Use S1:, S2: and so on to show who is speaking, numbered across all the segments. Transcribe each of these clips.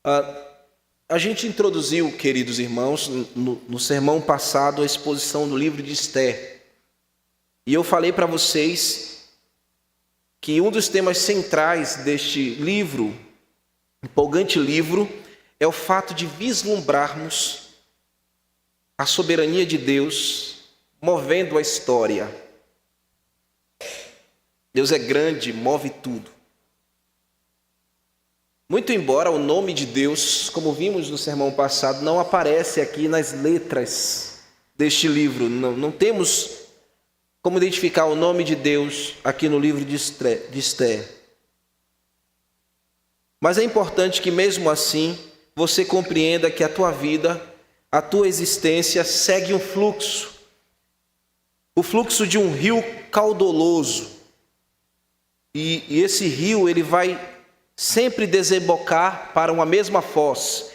S1: A gente introduziu, queridos irmãos, no sermão passado, a exposição do livro de Esther. E eu falei para vocês que um dos temas centrais deste livro, empolgante livro, é o fato de vislumbrarmos a soberania de Deus movendo a história. Deus é grande, move tudo. Muito embora o nome de Deus, como vimos no sermão passado, não aparece aqui nas letras deste livro. Não temos como identificar o nome de Deus aqui no livro de Esther. Mas é importante que mesmo assim você compreenda que a tua vida, a tua existência segue um fluxo. O fluxo de um rio caudaloso. E esse rio ele vai sempre desembocar para uma mesma foz,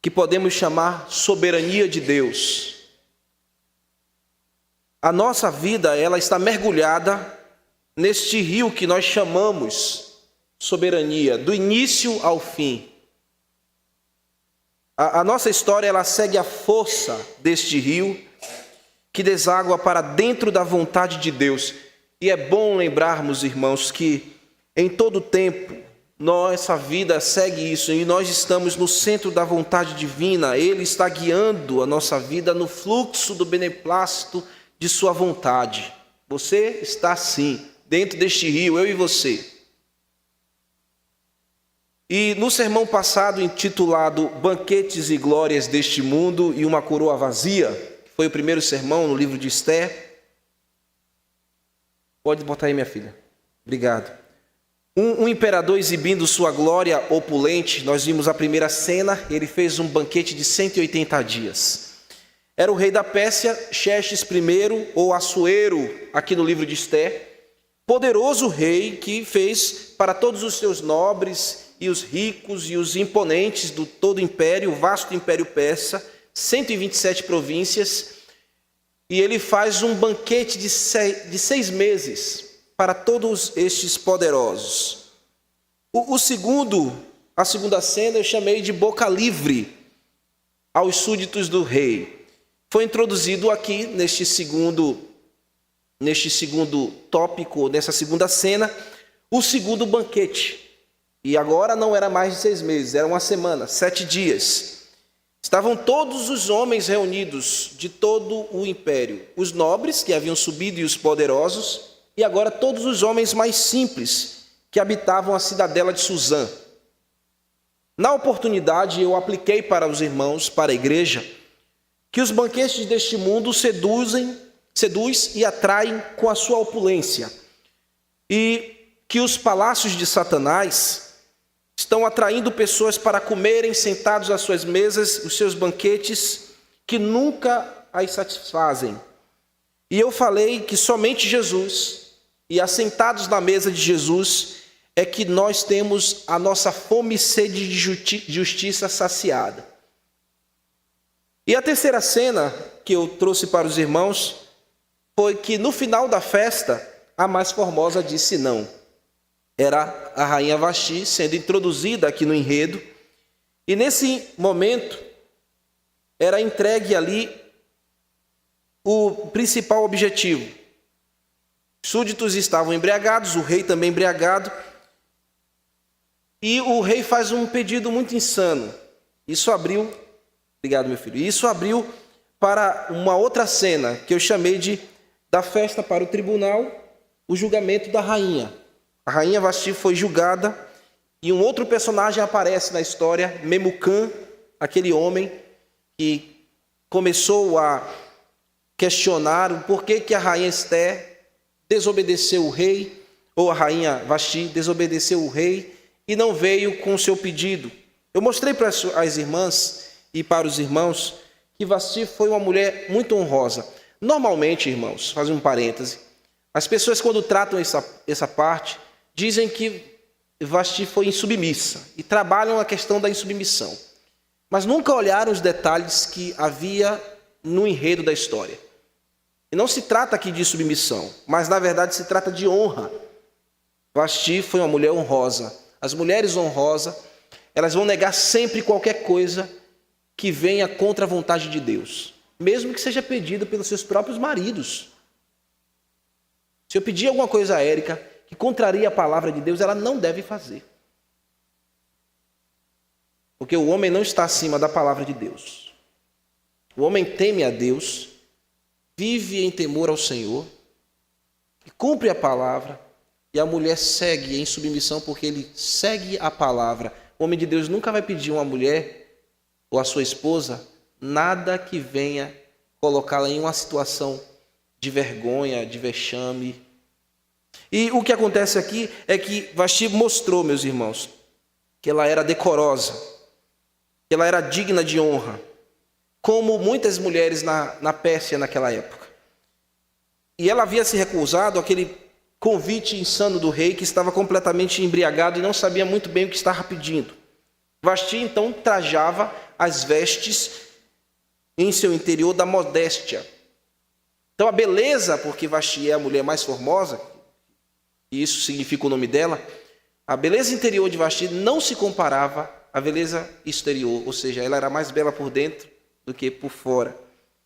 S1: que podemos chamar soberania de Deus. A nossa vida, ela está mergulhada neste rio que nós chamamos soberania, do início ao fim. A nossa história, ela segue a força deste rio, que deságua para dentro da vontade de Deus. E é bom lembrarmos, irmãos, que em todo tempo, nossa vida segue isso, e nós estamos no centro da vontade divina. Ele está guiando a nossa vida no fluxo do beneplácito de sua vontade. Você está sim, dentro deste rio, eu e você. E no sermão passado, intitulado Banquetes e Glórias deste Mundo e uma Coroa Vazia, que foi o primeiro sermão no livro de Esther. Pode botar aí, minha filha. Obrigado. Um imperador exibindo sua glória opulente. Nós vimos a primeira cena, ele fez um banquete de 180 dias. Era o rei da Pérsia, Xerxes I, ou Assuero, aqui no livro de Esther. Poderoso rei que fez para todos os seus nobres e os ricos e os imponentes do todo o império, o vasto império persa, 127 províncias. E ele faz um banquete de 6 meses para todos estes poderosos. A segunda cena eu chamei de boca livre aos súditos do rei. Foi introduzido aqui neste segundo tópico, nessa segunda cena, o segundo banquete. E agora não era mais de 6 meses, era uma semana, 7 dias. Estavam todos os homens reunidos de todo o império, os nobres que haviam subido e os poderosos, e agora todos os homens mais simples que habitavam a cidadela de Suzã. Na oportunidade, eu apliquei para os irmãos, para a igreja, que os banquetes deste mundo seduz e atraem com a sua opulência, e que os palácios de Satanás estão atraindo pessoas para comerem sentados às suas mesas, os seus banquetes, que nunca as satisfazem. E eu falei que somente Jesus, e assentados na mesa de Jesus, é que nós temos a nossa fome e sede de justiça saciada. E a terceira cena que eu trouxe para os irmãos foi que no final da festa, a mais formosa disse não. Era a rainha Vasti sendo introduzida aqui no enredo, e nesse momento era entregue ali o principal objetivo. Súditos estavam embriagados, o rei também embriagado, e o rei faz um pedido muito insano. Obrigado, meu filho. Isso abriu para uma outra cena que eu chamei da festa para o tribunal, o julgamento da rainha. A rainha Vasti foi julgada e um outro personagem aparece na história, Memucã, aquele homem que começou a questionar o porquê que a rainha Esther desobedeceu o rei, ou a rainha Vasti desobedeceu o rei e não veio com o seu pedido. Eu mostrei para as irmãs e para os irmãos que Vasti foi uma mulher muito honrosa. Normalmente, irmãos, fazendo um parêntese, as pessoas quando tratam essa parte, dizem que Vasti foi insubmissa e trabalham a questão da insubmissão. Mas nunca olharam os detalhes que havia no enredo da história. E não se trata aqui de submissão, mas na verdade se trata de honra. Vasti foi uma mulher honrosa. As mulheres honrosas, elas vão negar sempre qualquer coisa que venha contra a vontade de Deus, mesmo que seja pedido pelos seus próprios maridos. Se eu pedir alguma coisa a Érica que contraria a palavra de Deus, ela não deve fazer. Porque o homem não está acima da palavra de Deus. O homem teme a Deus, vive em temor ao Senhor, e cumpre a palavra, e a mulher segue em submissão porque ele segue a palavra. O homem de Deus nunca vai pedir a uma mulher ou a sua esposa nada que venha colocá-la em uma situação de vergonha, de vexame. E o que acontece aqui é que Vasti mostrou, meus irmãos, que ela era decorosa, que ela era digna de honra, como muitas mulheres na Pérsia naquela época. E ela havia se recusado àquele convite insano do rei, que estava completamente embriagado e não sabia muito bem o que estava pedindo. Vasti então trajava as vestes em seu interior da modéstia. Então a beleza, porque Vasti é a mulher mais formosa, e isso significa o nome dela, a beleza interior de Vasti não se comparava à beleza exterior, ou seja, ela era mais bela por dentro do que por fora.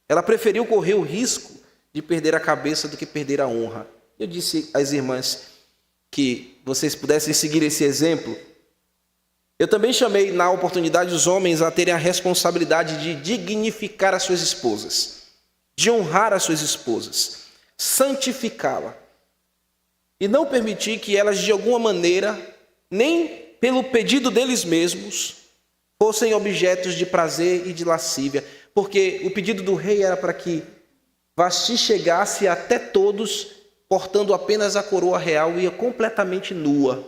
S1: Ela preferiu correr o risco de perder a cabeça do que perder a honra. Eu disse às irmãs que vocês pudessem seguir esse exemplo. Eu também chamei na oportunidade os homens a terem a responsabilidade de dignificar as suas esposas, de honrar as suas esposas, santificá-la, e não permitir que elas de alguma maneira, nem pelo pedido deles mesmos, fossem objetos de prazer e de lascívia, porque o pedido do rei era para que Vasti chegasse até todos portando apenas a coroa real e ia completamente nua.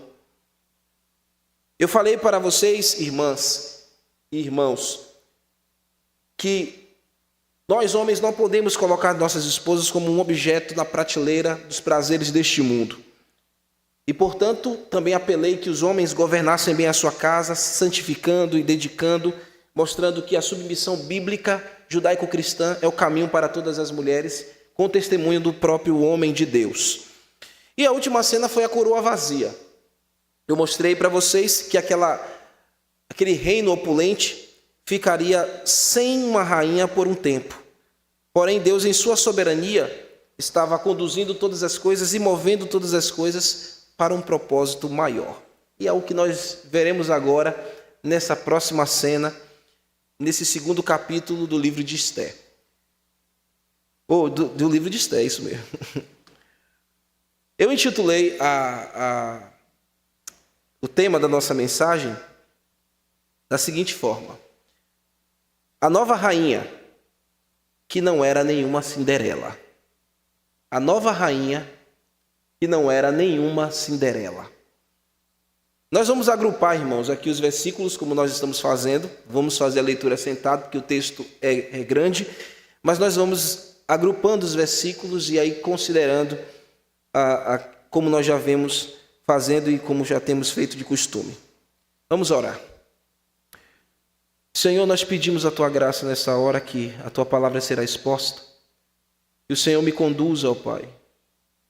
S1: Eu falei para vocês, irmãs e irmãos, que nós homens não podemos colocar nossas esposas como um objeto na prateleira dos prazeres deste mundo. E, portanto, também apelei que os homens governassem bem a sua casa, se santificando e dedicando, mostrando que a submissão bíblica judaico-cristã é o caminho para todas as mulheres, com testemunho do próprio homem de Deus. E a última cena foi a coroa vazia. Eu mostrei para vocês que aquele reino opulente ficaria sem uma rainha por um tempo. Porém, Deus, em sua soberania, estava conduzindo todas as coisas e movendo todas as coisas para um propósito maior. E é o que nós veremos agora nessa próxima cena, nesse segundo capítulo do livro de Esther. Do livro de Esther, é isso mesmo. Eu intitulei o tema da nossa mensagem da seguinte forma: a nova rainha que não era nenhuma Cinderela. A nova rainha que não era nenhuma Cinderela. Nós vamos agrupar, irmãos, aqui os versículos, como nós estamos fazendo. Vamos fazer a leitura sentado, porque o texto é grande, mas nós vamos agrupando os versículos e aí considerando como nós já vemos fazendo e como já temos feito de costume. Vamos orar. Senhor, nós pedimos a Tua graça nessa hora, que a Tua palavra será exposta. Que o Senhor me conduza, ó Pai,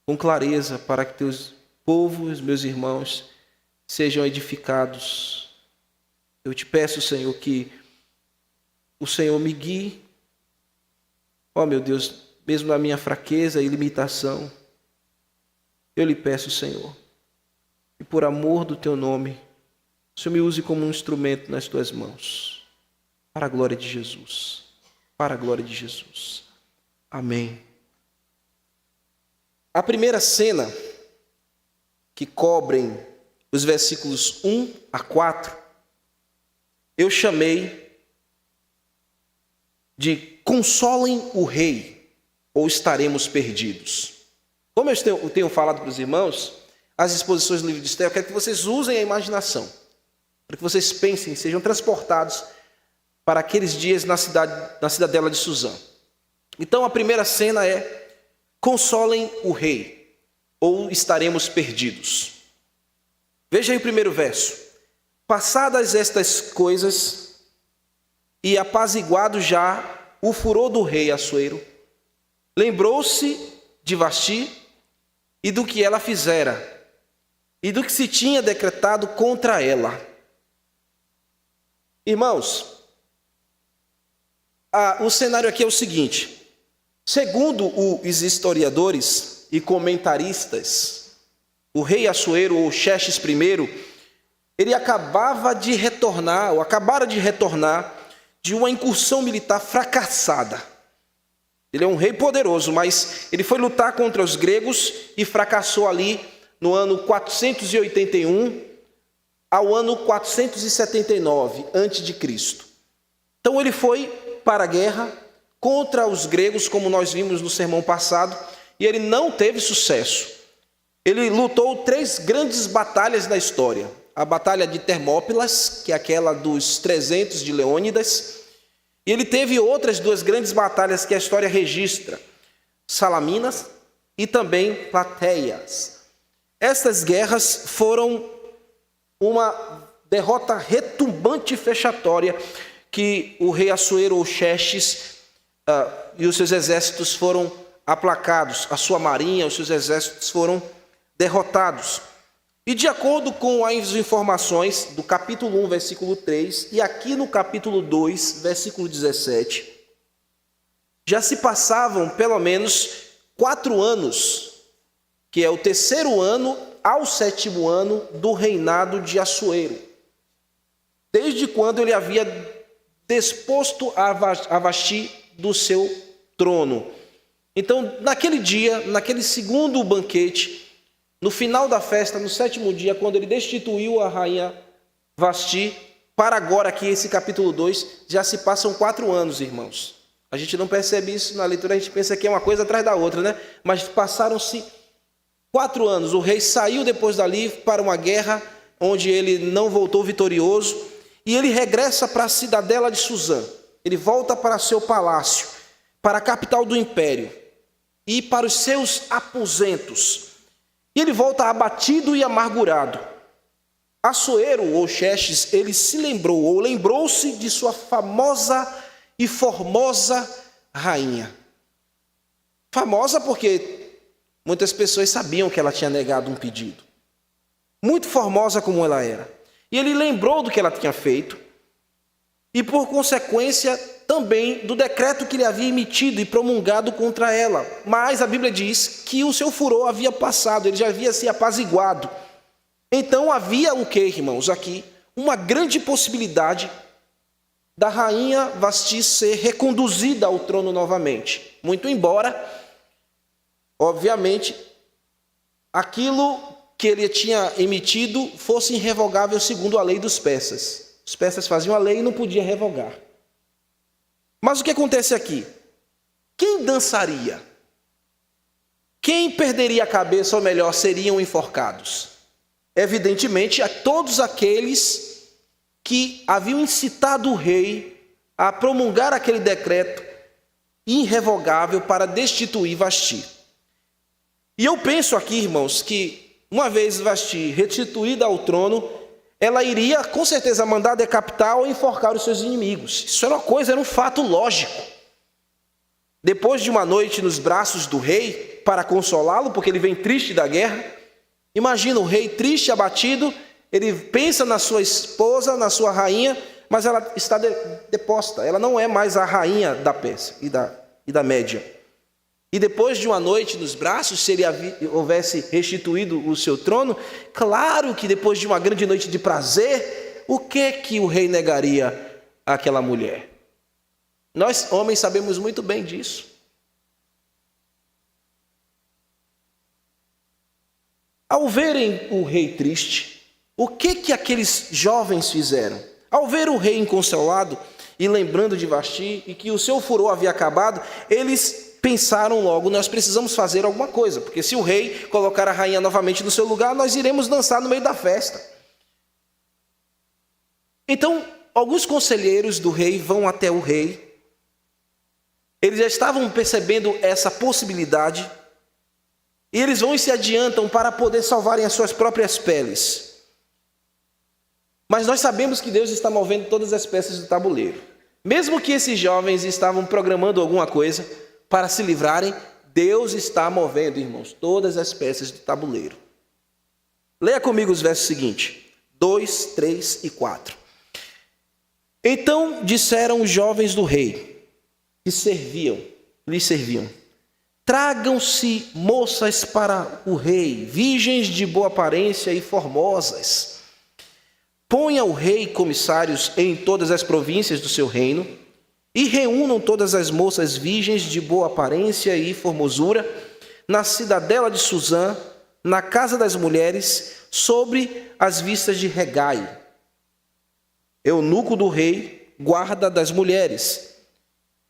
S1: com clareza, para que Teus povos, meus irmãos, sejam edificados. Eu te peço, Senhor, que o Senhor me guie, ó meu Deus, mesmo na minha fraqueza e limitação. Eu lhe peço, Senhor, e por amor do Teu nome, o Senhor me use como um instrumento nas Tuas mãos, para a glória de Jesus, para a glória de Jesus. Amém. A primeira cena que cobrem os versículos 1 a 4, eu chamei de consolem o rei, ou estaremos perdidos. Como eu tenho falado para os irmãos, as exposições do livro de Esther, eu quero que vocês usem a imaginação, para que vocês pensem, sejam transportados para aqueles dias na cidadela de Suzã. Então a primeira cena é: consolem o rei, ou estaremos perdidos. Veja aí o primeiro verso. Passadas estas coisas, e apaziguado já o furor do rei Assuero, lembrou-se de Vasti e do que ela fizera, e do que se tinha decretado contra ela. Irmãos, o cenário aqui é o seguinte: segundo os historiadores e comentaristas, o rei Assuero, ou Xerxes I, ele acabara de retornar de uma incursão militar fracassada. Ele é um rei poderoso, mas ele foi lutar contra os gregos e fracassou ali no ano 481 ao ano 479 a.C. Então ele foi para a guerra contra os gregos, como nós vimos no sermão passado, e ele não teve sucesso. Ele lutou 3 grandes batalhas na história: a batalha de Termópilas, que é aquela dos 300 de Leônidas, e ele teve outras 2 grandes batalhas que a história registra: Salaminas e também Plateias. Essas guerras foram uma derrota retumbante e fechatória, que o rei Assuero, ou Xerxes, e os seus exércitos foram aplacados, a sua marinha, os seus exércitos foram derrotados. E de acordo com as informações do capítulo 1, versículo 3, e aqui no capítulo 2, versículo 17, já se passavam pelo menos 4 anos, que é o 3º ano ao 7º ano do reinado de Assuero, desde quando ele havia desposto a Vasti do seu trono. Então, naquele dia, naquele segundo banquete, no final da festa, no 7º dia, quando ele destituiu a rainha Vasti, para agora aqui, esse capítulo 2, já se passam 4 anos, irmãos. A gente não percebe isso na leitura, a gente pensa que é uma coisa atrás da outra, né? Mas passaram-se 4 anos. O rei saiu depois dali para uma guerra, onde ele não voltou vitorioso, e ele regressa para a cidadela de Suzã. Ele volta para seu palácio, para a capital do império, e para os seus aposentos. E ele volta abatido e amargurado. Assuero, ou Xerxes, ele se lembrou, ou lembrou-se de sua famosa e formosa rainha. Famosa porque muitas pessoas sabiam que ela tinha negado um pedido. Muito formosa como ela era. E ele lembrou do que ela tinha feito, e por consequência também do decreto que ele havia emitido e promulgado contra ela. Mas a Bíblia diz que o seu furor havia passado, ele já havia se apaziguado. Então havia o que, irmãos? Aqui, uma grande possibilidade da rainha Vasti ser reconduzida ao trono novamente. Muito embora, obviamente, aquilo que ele tinha emitido fosse irrevogável segundo a lei dos persas. Os persas faziam a lei e não podia revogar. Mas o que acontece aqui? Quem dançaria? Quem perderia a cabeça, ou melhor, seriam enforcados? Evidentemente, a todos aqueles que haviam incitado o rei a promulgar aquele decreto irrevogável para destituir Vasti. E eu penso aqui, irmãos, que uma vez Vasti restituída ao trono, ela iria com certeza mandar decapitar ou enforcar os seus inimigos. Isso era um fato lógico. Depois de uma noite nos braços do rei, para consolá-lo, porque ele vem triste da guerra, imagina o rei triste, abatido, ele pensa na sua esposa, na sua rainha, mas ela está deposta, ela não é mais a rainha da Pérsia e da Média. E depois de uma noite nos braços, se ele houvesse restituído o seu trono, claro que depois de uma grande noite de prazer, o que o rei negaria àquela mulher? Nós, homens, sabemos muito bem disso. Ao verem o rei triste, o que aqueles jovens fizeram? Ao ver o rei inconsolado e lembrando de Vasti e que o seu furor havia acabado, eles pensaram logo: nós precisamos fazer alguma coisa, porque se o rei colocar a rainha novamente no seu lugar, nós iremos dançar no meio da festa. Então, alguns conselheiros do rei vão até o rei. Eles já estavam percebendo essa possibilidade, e eles vão e se adiantam para poder salvarem as suas próprias peles. Mas nós sabemos que Deus está movendo todas as peças do tabuleiro. Mesmo que esses jovens estavam programando alguma coisa para se livrarem, Deus está movendo, irmãos, todas as peças do tabuleiro. Leia comigo os versos seguintes, 2, 3 e 4. Então disseram os jovens do rei, que lhe serviam: tragam-se moças para o rei, virgens de boa aparência e formosas. Ponha o rei comissários em todas as províncias do seu reino, e reúnam todas as moças virgens de boa aparência e formosura, na cidadela de Suzã, na casa das mulheres, sobre as vistas de Hegai, eunuco do rei, guarda das mulheres,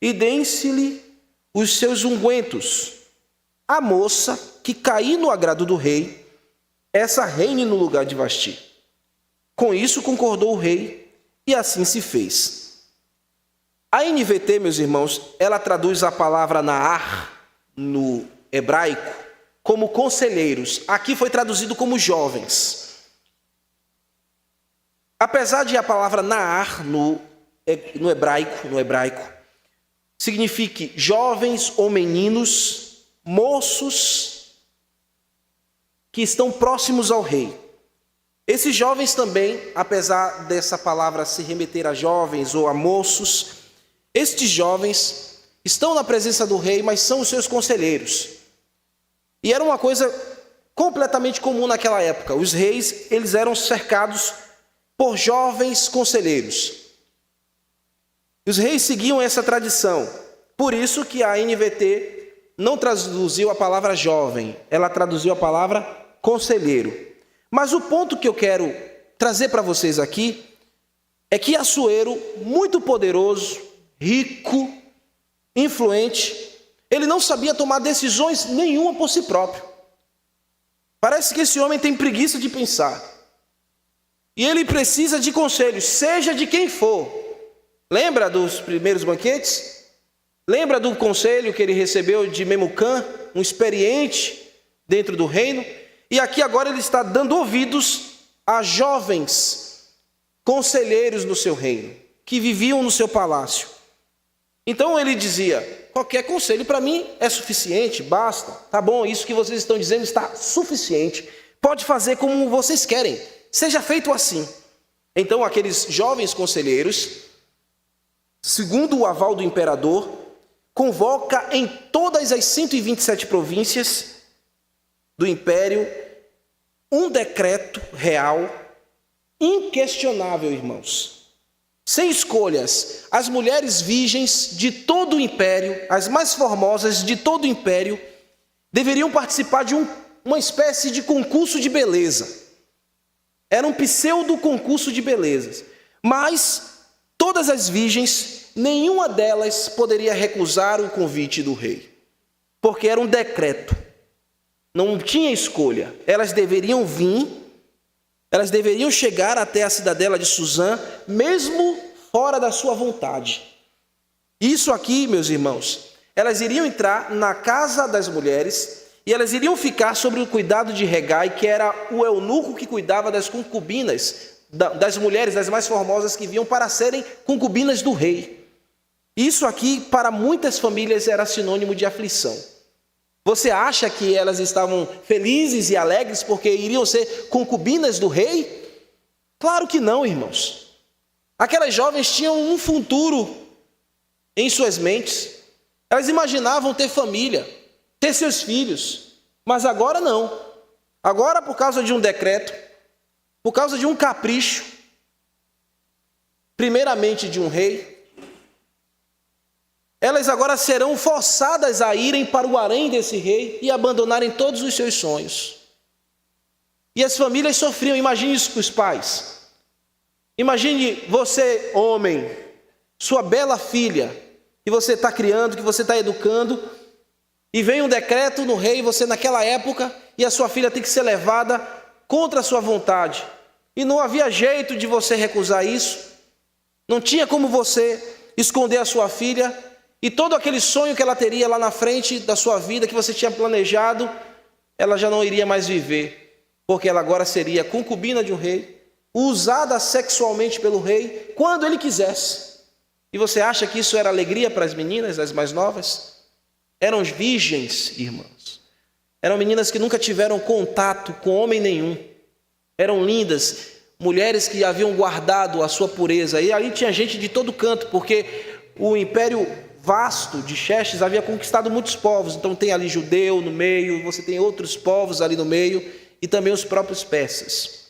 S1: e deem-se-lhe os seus ungüentos. A moça que cair no agrado do rei, essa reine no lugar de Vasti. Com isso concordou o rei, e assim se fez. A NVT, meus irmãos, ela traduz a palavra Naar no hebraico como conselheiros. Aqui foi traduzido como jovens. Apesar de a palavra Naar no hebraico signifique jovens ou meninos, moços que estão próximos ao rei. Esses jovens também, apesar dessa palavra se remeter a jovens ou a moços, estes jovens estão na presença do rei, mas são os seus conselheiros. E era uma coisa completamente comum naquela época. Os reis, eles eram cercados por jovens conselheiros. Os reis seguiam essa tradição. Por isso que a NVT não traduziu a palavra jovem, ela traduziu a palavra conselheiro. Mas o ponto que eu quero trazer para vocês aqui é que Assuero, muito poderoso, rico, influente, ele não sabia tomar decisões nenhuma por si próprio. Parece que esse homem tem preguiça de pensar. E ele precisa de conselhos, seja de quem for. Lembra dos primeiros banquetes? Lembra do conselho que ele recebeu de Memucã, um experiente dentro do reino? E aqui agora ele está dando ouvidos a jovens conselheiros no seu reino, que viviam no seu palácio. Então ele dizia: qualquer conselho para mim é suficiente, basta, tá bom, isso que vocês estão dizendo está suficiente, pode fazer como vocês querem, seja feito assim. Então aqueles jovens conselheiros, segundo o aval do imperador, convoca em todas as 127 províncias do império um decreto real, inquestionável, irmãos, sem escolhas. As mulheres virgens de todo o império, as mais formosas de todo o império, deveriam participar de uma espécie de concurso de beleza. Era um pseudo concurso de belezas. Mas todas as virgens, nenhuma delas poderia recusar o convite do rei, porque era um decreto, não tinha escolha. Elas deveriam vir, elas deveriam chegar até a cidadela de Suzã, mesmo fora da sua vontade. Isso aqui, meus irmãos, elas iriam entrar na casa das mulheres e elas iriam ficar sob o cuidado de Hegai, que era o eunuco que cuidava das concubinas, das mulheres, das mais formosas, que vinham para serem concubinas do rei. Isso aqui, para muitas famílias, era sinônimo de aflição. Você acha que elas estavam felizes e alegres porque iriam ser concubinas do rei? Claro que não, irmãos. Aquelas jovens tinham um futuro em suas mentes. Elas imaginavam ter família, ter seus filhos, mas agora não. Agora, por causa de um decreto, por causa de um capricho, primeiramente de um rei, elas agora serão forçadas a irem para o harém desse rei e abandonarem todos os seus sonhos. E as famílias sofriam. Imagine isso com os pais. Imagine você, homem, sua bela filha, que você está criando, que você está educando, e vem um decreto no rei, você naquela época, e a sua filha tem que ser levada contra a sua vontade. E não havia jeito de você recusar isso. Não tinha como você esconder a sua filha. E todo aquele sonho que ela teria lá na frente da sua vida, que você tinha planejado, ela já não iria mais viver, porque ela agora seria concubina de um rei, usada sexualmente pelo rei, quando ele quisesse. E você acha que isso era alegria para as meninas, as mais novas? Eram virgens, irmãos. Eram meninas que nunca tiveram contato com homem nenhum. Eram lindas, mulheres que haviam guardado a sua pureza. E ali tinha gente de todo canto, porque o império vasto de Xerxes havia conquistado muitos povos. Então tem ali judeu no meio, você tem outros povos ali no meio, e também os próprios persas.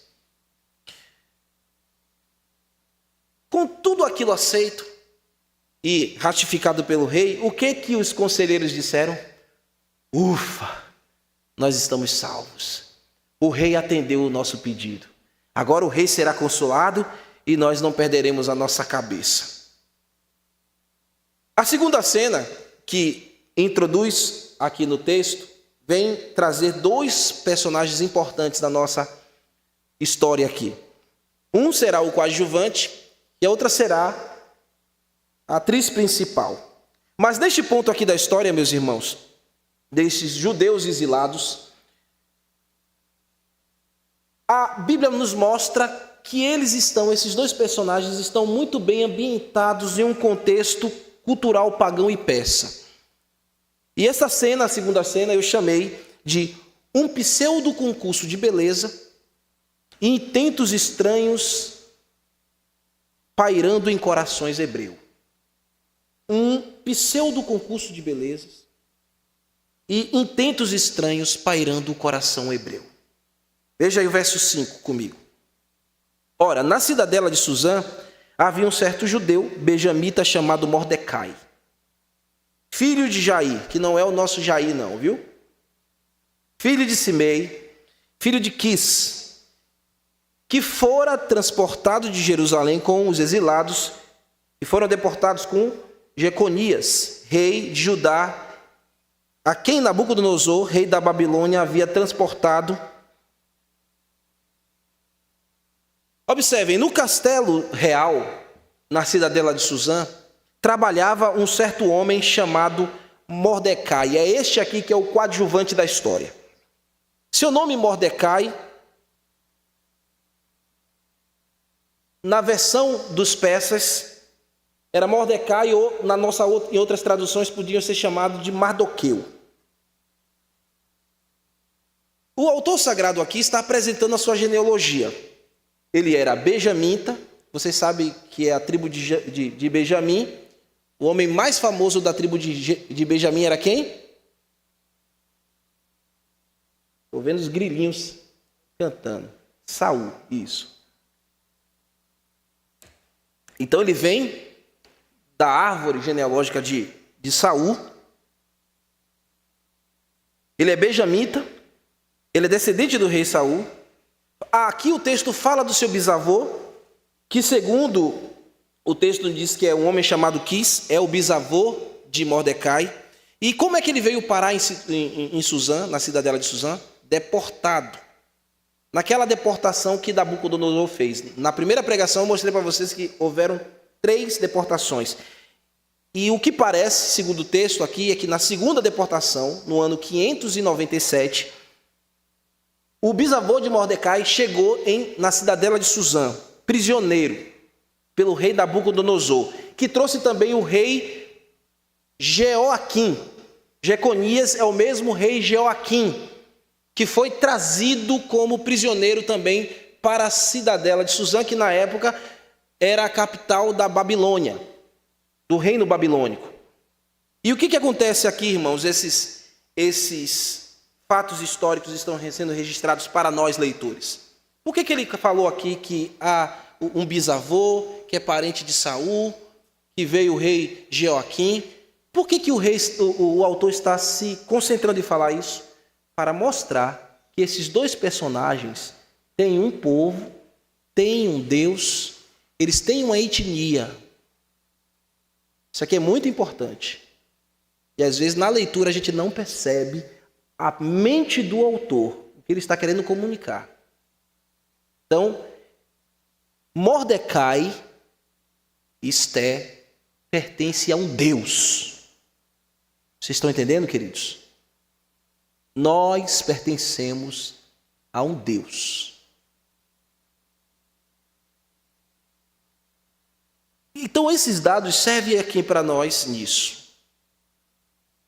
S1: Com tudo aquilo aceito e ratificado pelo rei, o que os conselheiros disseram? Ufa, nós estamos salvos. O rei atendeu o nosso pedido. Agora o rei será consolado e nós não perderemos a nossa cabeça. A segunda cena que introduz aqui no texto vem trazer dois personagens importantes da nossa história aqui. Um será o coadjuvante e a outra será a atriz principal. Mas neste ponto aqui da história, meus irmãos, desses judeus exilados, a Bíblia nos mostra que esses dois personagens estão muito bem ambientados em um contexto cultural pagão e persa. E essa cena, a segunda cena, eu chamei de um pseudo concurso de beleza e intentos estranhos pairando em corações hebreus. Um pseudo concurso de belezas e intentos estranhos pairando o coração hebreu. Veja aí o verso 5 comigo. Ora, na cidadela de Susã havia um certo judeu, benjamita, chamado Mordecai, filho de Jair, que não é o nosso Jair não, viu? Filho de Simei, filho de Quis, que fora transportado de Jerusalém com os exilados e foram deportados com Jeconias, rei de Judá, a quem Nabucodonosor, rei da Babilônia, havia transportado. Observem, no castelo real, na cidadela de Susã, trabalhava um certo homem chamado Mordecai. É este aqui que é o coadjuvante da história. Seu nome Mordecai, na versão dos persas, era Mordecai, ou em outras traduções podia ser chamado de Mardoqueu. O autor sagrado aqui está apresentando a sua genealogia. Ele era benjamita, vocês sabem que é a tribo de Benjamim. O homem mais famoso da tribo de Benjamim era quem? Estou vendo os grilinhos cantando. Saul, isso. Então ele vem da árvore genealógica de Saul. Ele é benjamita, ele é descendente do rei Saul. Aqui o texto fala do seu bisavô, que segundo o texto diz que é um homem chamado Quis, é o bisavô de Mordecai. E como é que ele veio parar em Susã, na cidadela de Susã? Deportado. Naquela deportação que Nabucodonosor fez. Na primeira pregação eu mostrei para vocês que houveram 3 deportações. E o que parece, segundo o texto aqui, é que na segunda deportação, no ano 597, o bisavô de Mordecai chegou na cidadela de Susã, prisioneiro, pelo rei Nabucodonosor, que trouxe também o rei Jeoaquim. Jeconias é o mesmo rei Jeoaquim, que foi trazido como prisioneiro também para a cidadela de Susã, que na época era a capital da Babilônia, do reino babilônico. E o que acontece aqui, irmãos? Esses fatos históricos estão sendo registrados para nós, leitores. Por que ele falou aqui que há um bisavô, que é parente de Saul, que veio o rei Jeoaquim? Por que o autor está se concentrando em falar isso? Para mostrar que esses dois personagens têm um povo, têm um Deus, eles têm uma etnia. Isso aqui é muito importante. E às vezes na leitura a gente não percebe a mente do autor, o que ele está querendo comunicar. Então, Mordecai, Esté, pertence a um Deus. Vocês estão entendendo, queridos? Nós pertencemos a um Deus. Então, esses dados servem aqui para nós nisso.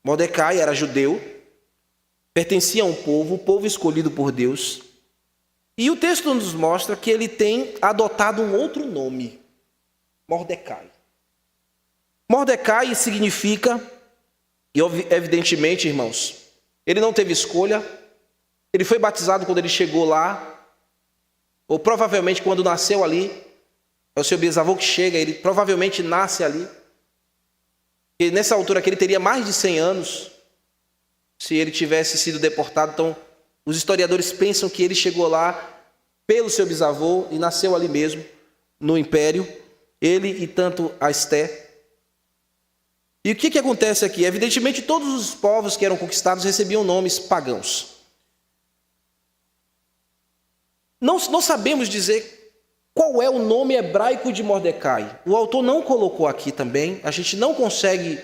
S1: Mordecai era judeu, pertencia a um povo, o povo escolhido por Deus. E o texto nos mostra que ele tem adotado um outro nome, Mordecai. Mordecai significa, e evidentemente, irmãos, ele não teve escolha, ele foi batizado quando ele chegou lá, ou provavelmente quando nasceu ali, é o seu bisavô que chega, ele provavelmente nasce ali, e nessa altura aqui ele teria mais de 100 anos, se ele tivesse sido deportado. Então, os historiadores pensam que ele chegou lá pelo seu bisavô e nasceu ali mesmo, no império, ele e tanto a Esté. E o que acontece aqui? Evidentemente, todos os povos que eram conquistados recebiam nomes pagãos. Não sabemos dizer qual é o nome hebraico de Mordecai. O autor não colocou aqui também, a gente não consegue,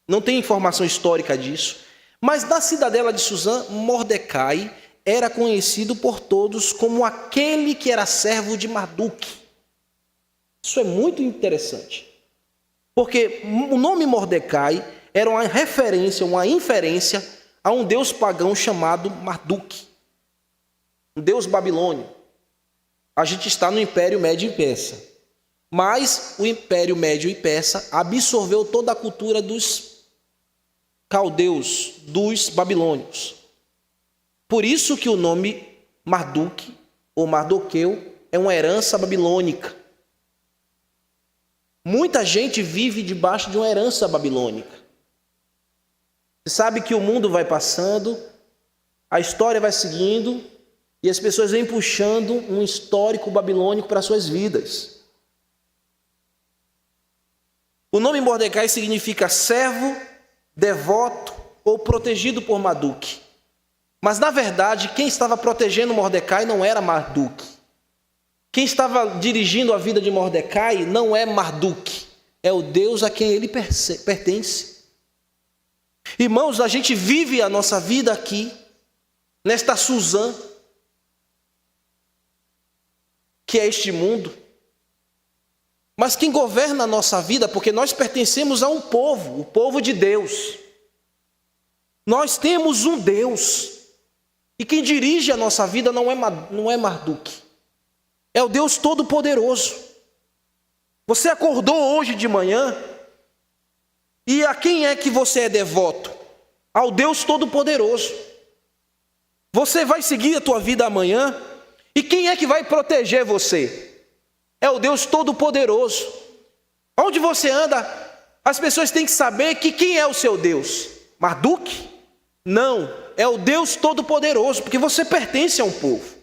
S1: não tem informação histórica disso. Mas na cidadela de Suzã, Mordecai era conhecido por todos como aquele que era servo de Marduque. Isso é muito interessante, porque o nome Mordecai era uma referência, uma inferência a um deus pagão chamado Marduque, um deus babilônio. A gente está no Império Médio e Persa, mas o Império Médio e Persa absorveu toda a cultura dos caldeus, dos babilônios. Por isso que o nome Marduque ou Mardoqueu é uma herança babilônica. Muita gente vive debaixo de uma herança babilônica. Você sabe que o mundo vai passando, a história vai seguindo, e as pessoas vêm puxando um histórico babilônico para suas vidas. O nome Mordecai significa servo, devoto ou protegido por Marduque. Mas, na verdade, quem estava protegendo Mordecai não era Marduque. Quem estava dirigindo a vida de Mordecai não é Marduque, é o Deus a quem ele pertence. Irmãos, a gente vive a nossa vida aqui, nesta Suzã, que é este mundo. Mas quem governa a nossa vida, porque nós pertencemos a um povo, o povo de Deus. Nós temos um Deus. E quem dirige a nossa vida não é Marduque. É o Deus Todo-Poderoso. Você acordou hoje de manhã, e a quem é que você é devoto? Ao Deus Todo-Poderoso. Você vai seguir a tua vida amanhã, e quem é que vai proteger você? É o Deus Todo-Poderoso. Onde você anda, as pessoas têm que saber que quem é o seu Deus? Marduque? Não, é o Deus Todo-Poderoso, porque você pertence a um povo.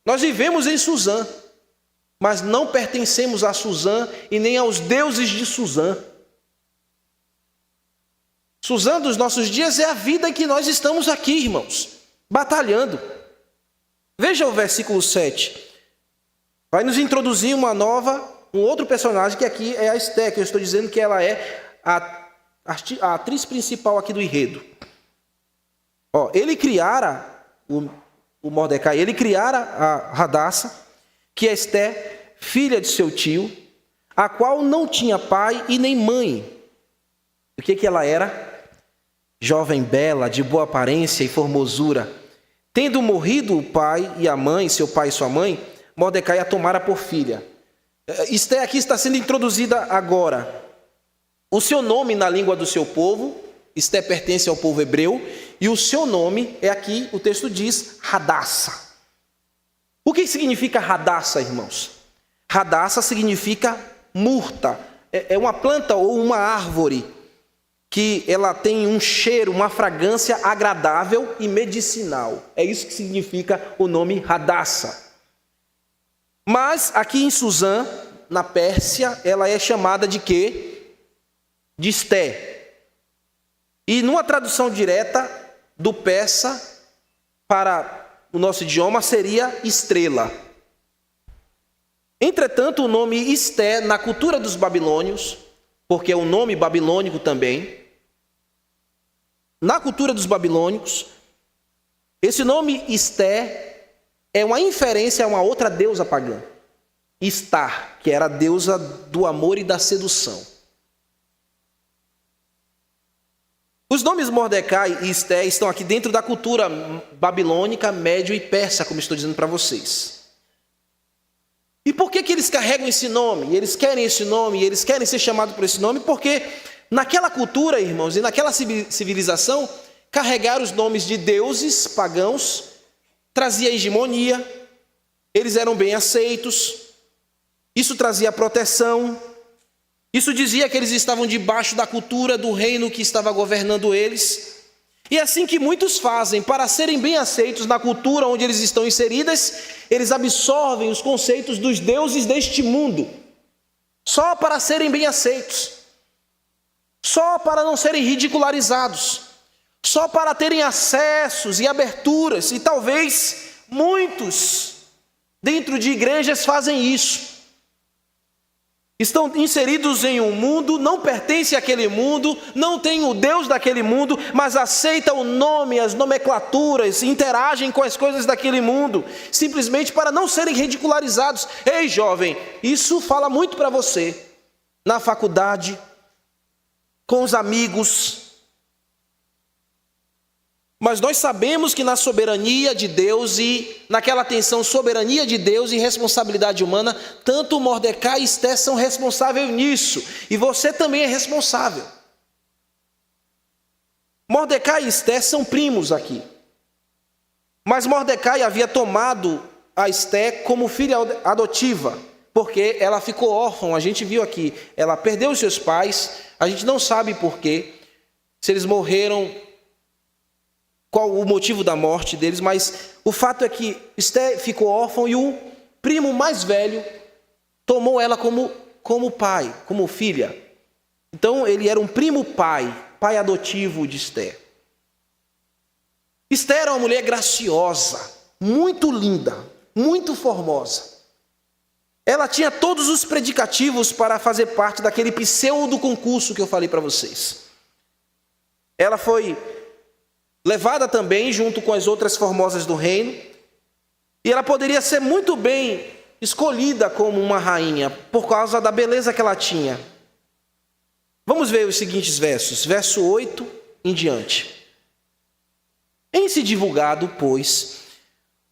S1: Nós vivemos em Suzã, mas não pertencemos a Suzã e nem aos deuses de Suzã. Suzã dos nossos dias é a vida em que nós estamos aqui, irmãos, batalhando. Veja o versículo 7. Vai nos introduzir um outro personagem, que aqui é a Esté, que eu estou dizendo que ela é a atriz principal aqui do enredo. Ele criara o Mordecai, ele criara a Hadassa, que é Esté, filha de seu tio, a qual não tinha pai e nem mãe. O que ela era? Jovem bela, de boa aparência e formosura. Tendo morrido o pai e a mãe, seu pai e sua mãe, Mordecai a tomara por filha. Esté aqui está sendo introduzida agora. O seu nome na língua do seu povo, Esté pertence ao povo hebreu, e o seu nome é aqui, o texto diz, Hadassa. O que significa Hadassa, irmãos? Hadassa significa murta. É uma planta ou uma árvore que ela tem um cheiro, uma fragrância agradável e medicinal. É isso que significa o nome Hadassa. Mas aqui em Suzã, na Pérsia, ela é chamada de quê? De Esté. E numa tradução direta do persa para o nosso idioma seria estrela. Entretanto, o nome Esté, na cultura dos babilônios, porque é um nome babilônico também, na cultura dos babilônicos, esse nome Esté é uma inferência a uma outra deusa pagã, Istar, que era a deusa do amor e da sedução. Os nomes Mordecai e Esté estão aqui dentro da cultura babilônica, médio e persa, como estou dizendo para vocês. E por que eles carregam esse nome? E eles querem esse nome, e eles querem ser chamados por esse nome? Porque naquela cultura, irmãos, e naquela civilização, carregar os nomes de deuses pagãos trazia hegemonia, eles eram bem aceitos, isso trazia proteção, isso dizia que eles estavam debaixo da cultura do reino que estava governando eles. E é assim que muitos fazem, para serem bem aceitos na cultura onde eles estão inseridas, eles absorvem os conceitos dos deuses deste mundo, só para serem bem aceitos, só para não serem ridicularizados, só para terem acessos e aberturas. E talvez muitos dentro de igrejas fazem isso. Estão inseridos em um mundo, não pertencem àquele mundo, não têm o Deus daquele mundo, mas aceitam o nome, as nomenclaturas, interagem com as coisas daquele mundo, simplesmente para não serem ridicularizados. Ei, jovem, isso fala muito para você, na faculdade, com os amigos. Mas nós sabemos que na soberania de Deus e naquela tensão soberania de Deus e responsabilidade humana, tanto Mordecai e Esté são responsáveis nisso. E você também é responsável. Mordecai e Esté são primos aqui. Mas Mordecai havia tomado a Esté como filha adotiva, porque ela ficou órfã. A gente viu aqui, ela perdeu os seus pais, a gente não sabe por quê, se eles morreram, qual o motivo da morte deles, mas o fato é que Esté ficou órfã e o primo mais velho tomou ela como pai, como filha. Então ele era um primo pai adotivo de Esté. Esté era uma mulher graciosa, muito linda, muito formosa. Ela tinha todos os predicativos para fazer parte daquele pseudo concurso que eu falei para vocês. Ela foi levada também junto com as outras formosas do reino, e ela poderia ser muito bem escolhida como uma rainha, por causa da beleza que ela tinha. Vamos ver os seguintes versos, verso 8 em diante. Em se divulgado, pois,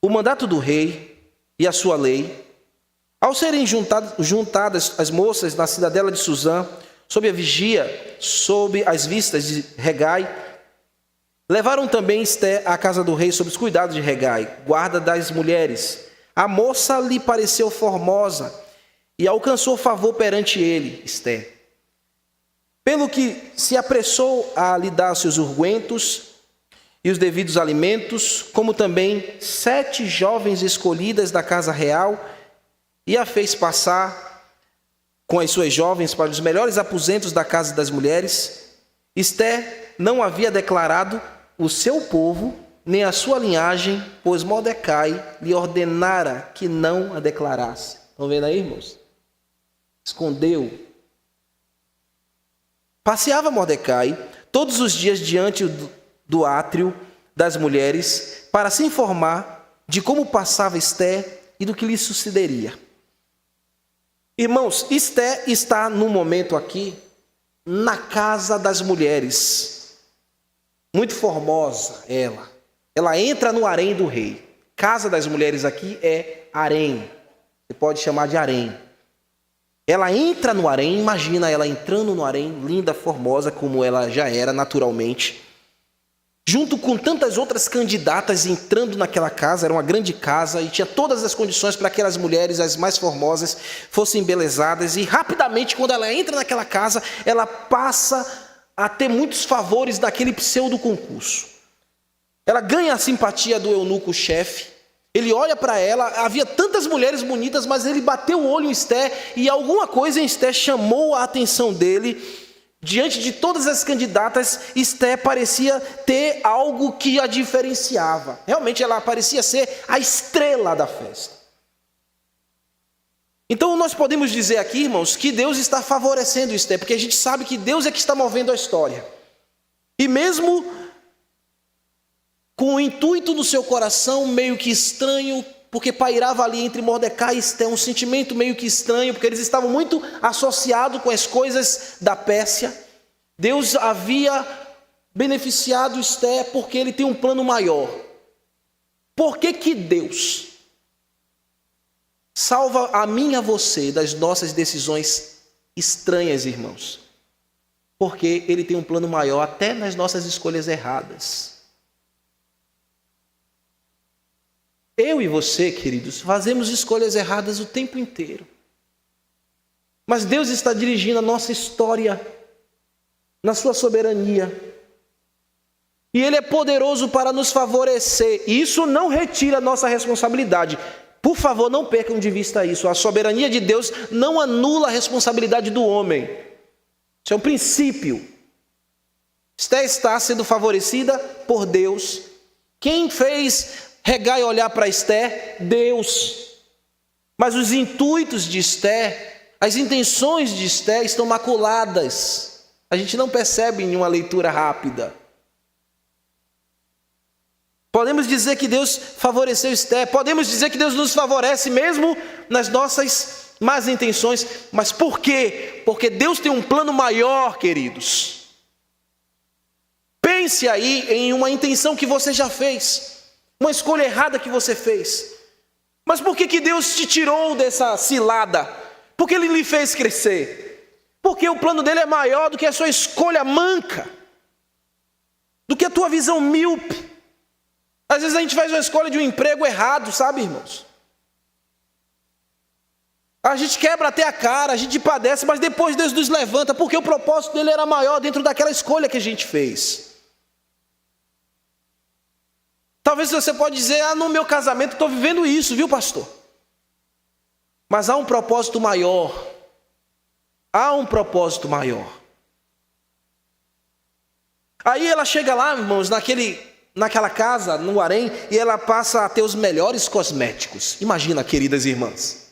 S1: o mandato do rei e a sua lei, ao serem juntadas as moças na cidadela de Suzã, sob a vigia, sob as vistas de Hegai, levaram também Esté à casa do rei sob os cuidados de Hegai, guarda das mulheres. A moça lhe pareceu formosa e alcançou favor perante ele, Esté. Pelo que se apressou a lhe dar seus ungüentos e os devidos alimentos, como também 7 jovens escolhidas da casa real, e a fez passar com as suas jovens para os melhores aposentos da casa das mulheres. Esté não havia declarado o seu povo, nem a sua linhagem, pois Mordecai lhe ordenara que não a declarasse. Estão vendo aí, irmãos? Escondeu. Passeava Mordecai todos os dias diante do átrio das mulheres, para se informar de como passava Esté e do que lhe sucederia. Irmãos, Esté está no momento aqui, na casa das mulheres. Muito formosa ela. Ela entra no harém do rei. Casa das mulheres aqui é harém. Você pode chamar de harém. Ela entra no harém, imagina ela entrando no harém, linda, formosa, como ela já era naturalmente. Junto com tantas outras candidatas entrando naquela casa, era uma grande casa e tinha todas as condições para que aquelas mulheres, as mais formosas, fossem embelezadas. E rapidamente, quando ela entra naquela casa, ela passa a ter muitos favores daquele pseudo concurso. Ela ganha a simpatia do eunuco-chefe. Ele olha para ela, havia tantas mulheres bonitas, mas ele bateu o olho em Esté e alguma coisa em Esté chamou a atenção dele. Diante de todas as candidatas, Esté parecia ter algo que a diferenciava. Realmente ela parecia ser a estrela da festa. Então nós podemos dizer aqui, irmãos, que Deus está favorecendo Esté, porque a gente sabe que Deus é que está movendo a história. E mesmo com o intuito no seu coração meio que estranho, porque pairava ali entre Mordecai e Esté um sentimento meio que estranho, porque eles estavam muito associados com as coisas da Pérsia. Deus havia beneficiado Esther porque ele tem um plano maior. Por que que Deus salva a mim e a você das nossas decisões estranhas, irmãos? Porque ele tem um plano maior até nas nossas escolhas erradas. Eu e você, queridos, fazemos escolhas erradas o tempo inteiro. Mas Deus está dirigindo a nossa história na sua soberania. E Ele é poderoso para nos favorecer. E isso não retira a nossa responsabilidade. Por favor, não percam de vista isso. A soberania de Deus não anula a responsabilidade do homem. Isso é um princípio. Esther está sendo favorecida por Deus. Quem fez regar e olhar para Esther? Deus. Mas os intuitos de Esther, as intenções de Esther estão maculadas. A gente não percebe em uma leitura rápida. Podemos dizer que Deus favoreceu Esther, podemos dizer que Deus nos favorece mesmo nas nossas más intenções, mas por quê? Porque Deus tem um plano maior, queridos. Pense aí em uma intenção que você já fez, uma escolha errada que você fez. Mas por que que Deus te tirou dessa cilada? Porque Ele lhe fez crescer. Porque o plano dele é maior do que a sua escolha manca, do que a tua visão míope. Às vezes a gente faz uma escolha de um emprego errado, sabe, irmãos? A gente quebra até a cara, a gente padece, mas depois Deus nos levanta, porque o propósito dele era maior dentro daquela escolha que a gente fez. Talvez você pode dizer, no meu casamento estou vivendo isso, viu, pastor? Mas há um propósito maior. Há um propósito maior. Aí ela chega lá, irmãos, naquela casa, no harém, e ela passa a ter os melhores cosméticos. Imagina, queridas irmãs,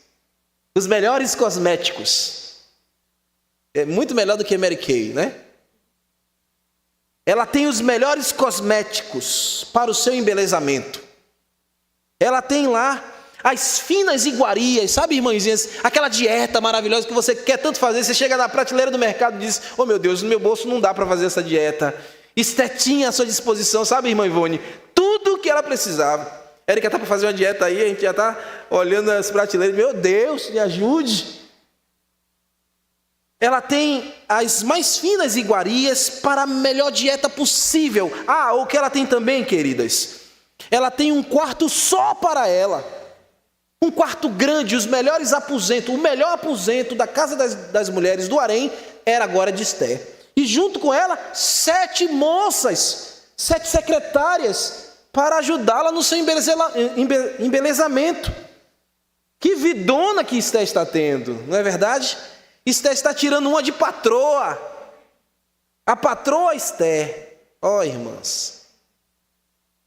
S1: os melhores cosméticos. É muito melhor do que Mary Kay, né? Ela tem os melhores cosméticos para o seu embelezamento. Ela tem lá as finas iguarias, sabe, irmãzinhas? Aquela dieta maravilhosa que você quer tanto fazer. Você chega na prateleira do mercado e diz, oh meu Deus, no meu bolso não dá para fazer essa dieta. Esther tinha à sua disposição, sabe, irmã Ivone? Tudo o que ela precisava. Érica está para fazer uma dieta aí, a gente já está olhando as prateleiras. Meu Deus, me ajude. Ela tem as mais finas iguarias para a melhor dieta possível. O que ela tem também, queridas? Ela tem um quarto só para ela. Um quarto grande, os melhores aposentos. O melhor aposento da casa das mulheres do harém era agora de Esther. E junto com ela, 7 moças, 7 secretárias, para ajudá-la no seu embelezamento. Que vidona que Esther está tendo, não é verdade? Esther está tirando uma de patroa. A patroa Esther. Irmãs.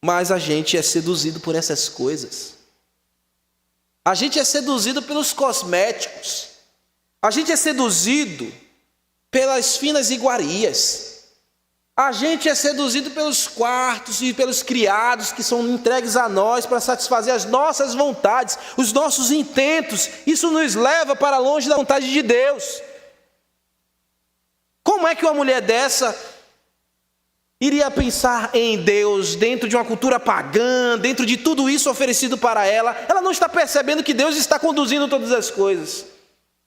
S1: Mas a gente é seduzido por essas coisas. A gente é seduzido pelos cosméticos. A gente é seduzido pelas finas iguarias. A gente é seduzido pelos quartos e pelos criados que são entregues a nós para satisfazer as nossas vontades, os nossos intentos. Isso nos leva para longe da vontade de Deus. Como é que uma mulher dessa iria pensar em Deus dentro de uma cultura pagã, dentro de tudo isso oferecido para ela? Ela não está percebendo que Deus está conduzindo todas as coisas.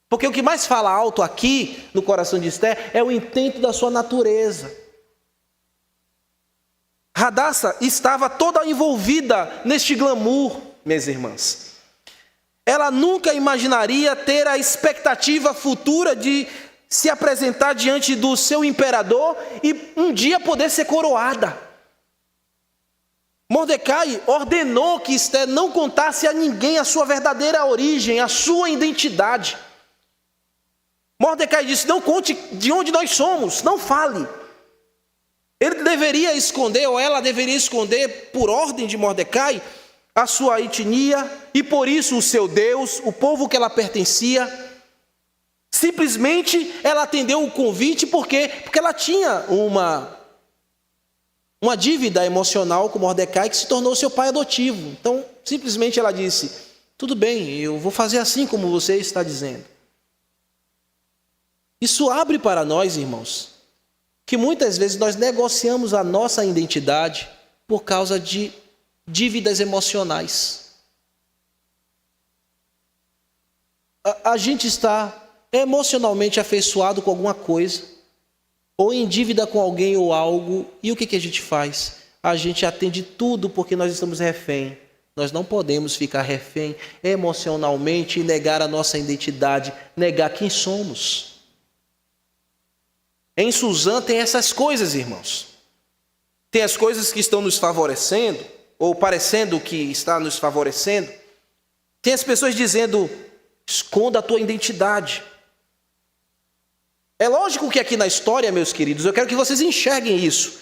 S1: Porque o que mais fala alto aqui no coração de Esther é o intento da sua natureza. Hadassah estava toda envolvida neste glamour, minhas irmãs. Ela nunca imaginaria ter a expectativa futura de se apresentar diante do seu imperador e um dia poder ser coroada. Mordecai ordenou que Esther não contasse a ninguém a sua verdadeira origem, a sua identidade. Mordecai disse, não conte de onde nós somos, não fale. Ele deveria esconder, ou ela deveria esconder, por ordem de Mordecai, a sua etnia, e por isso o seu Deus, o povo que ela pertencia. Simplesmente ela atendeu o convite, porque ela tinha uma dívida emocional com Mordecai, que se tornou seu pai adotivo. Então, simplesmente ela disse, tudo bem, eu vou fazer assim como você está dizendo. Isso abre para nós, irmãos, que muitas vezes nós negociamos a nossa identidade por causa de dívidas emocionais. A gente está emocionalmente afeiçoado com alguma coisa, ou em dívida com alguém ou algo, e o que a gente faz? A gente atende tudo porque nós estamos refém. Nós não podemos ficar refém emocionalmente e negar a nossa identidade, negar quem somos. Em Suzã tem essas coisas, irmãos. Tem as coisas que estão nos favorecendo, ou parecendo que está nos favorecendo. Tem as pessoas dizendo, esconda a tua identidade. É lógico que aqui na história, meus queridos, eu quero que vocês enxerguem isso.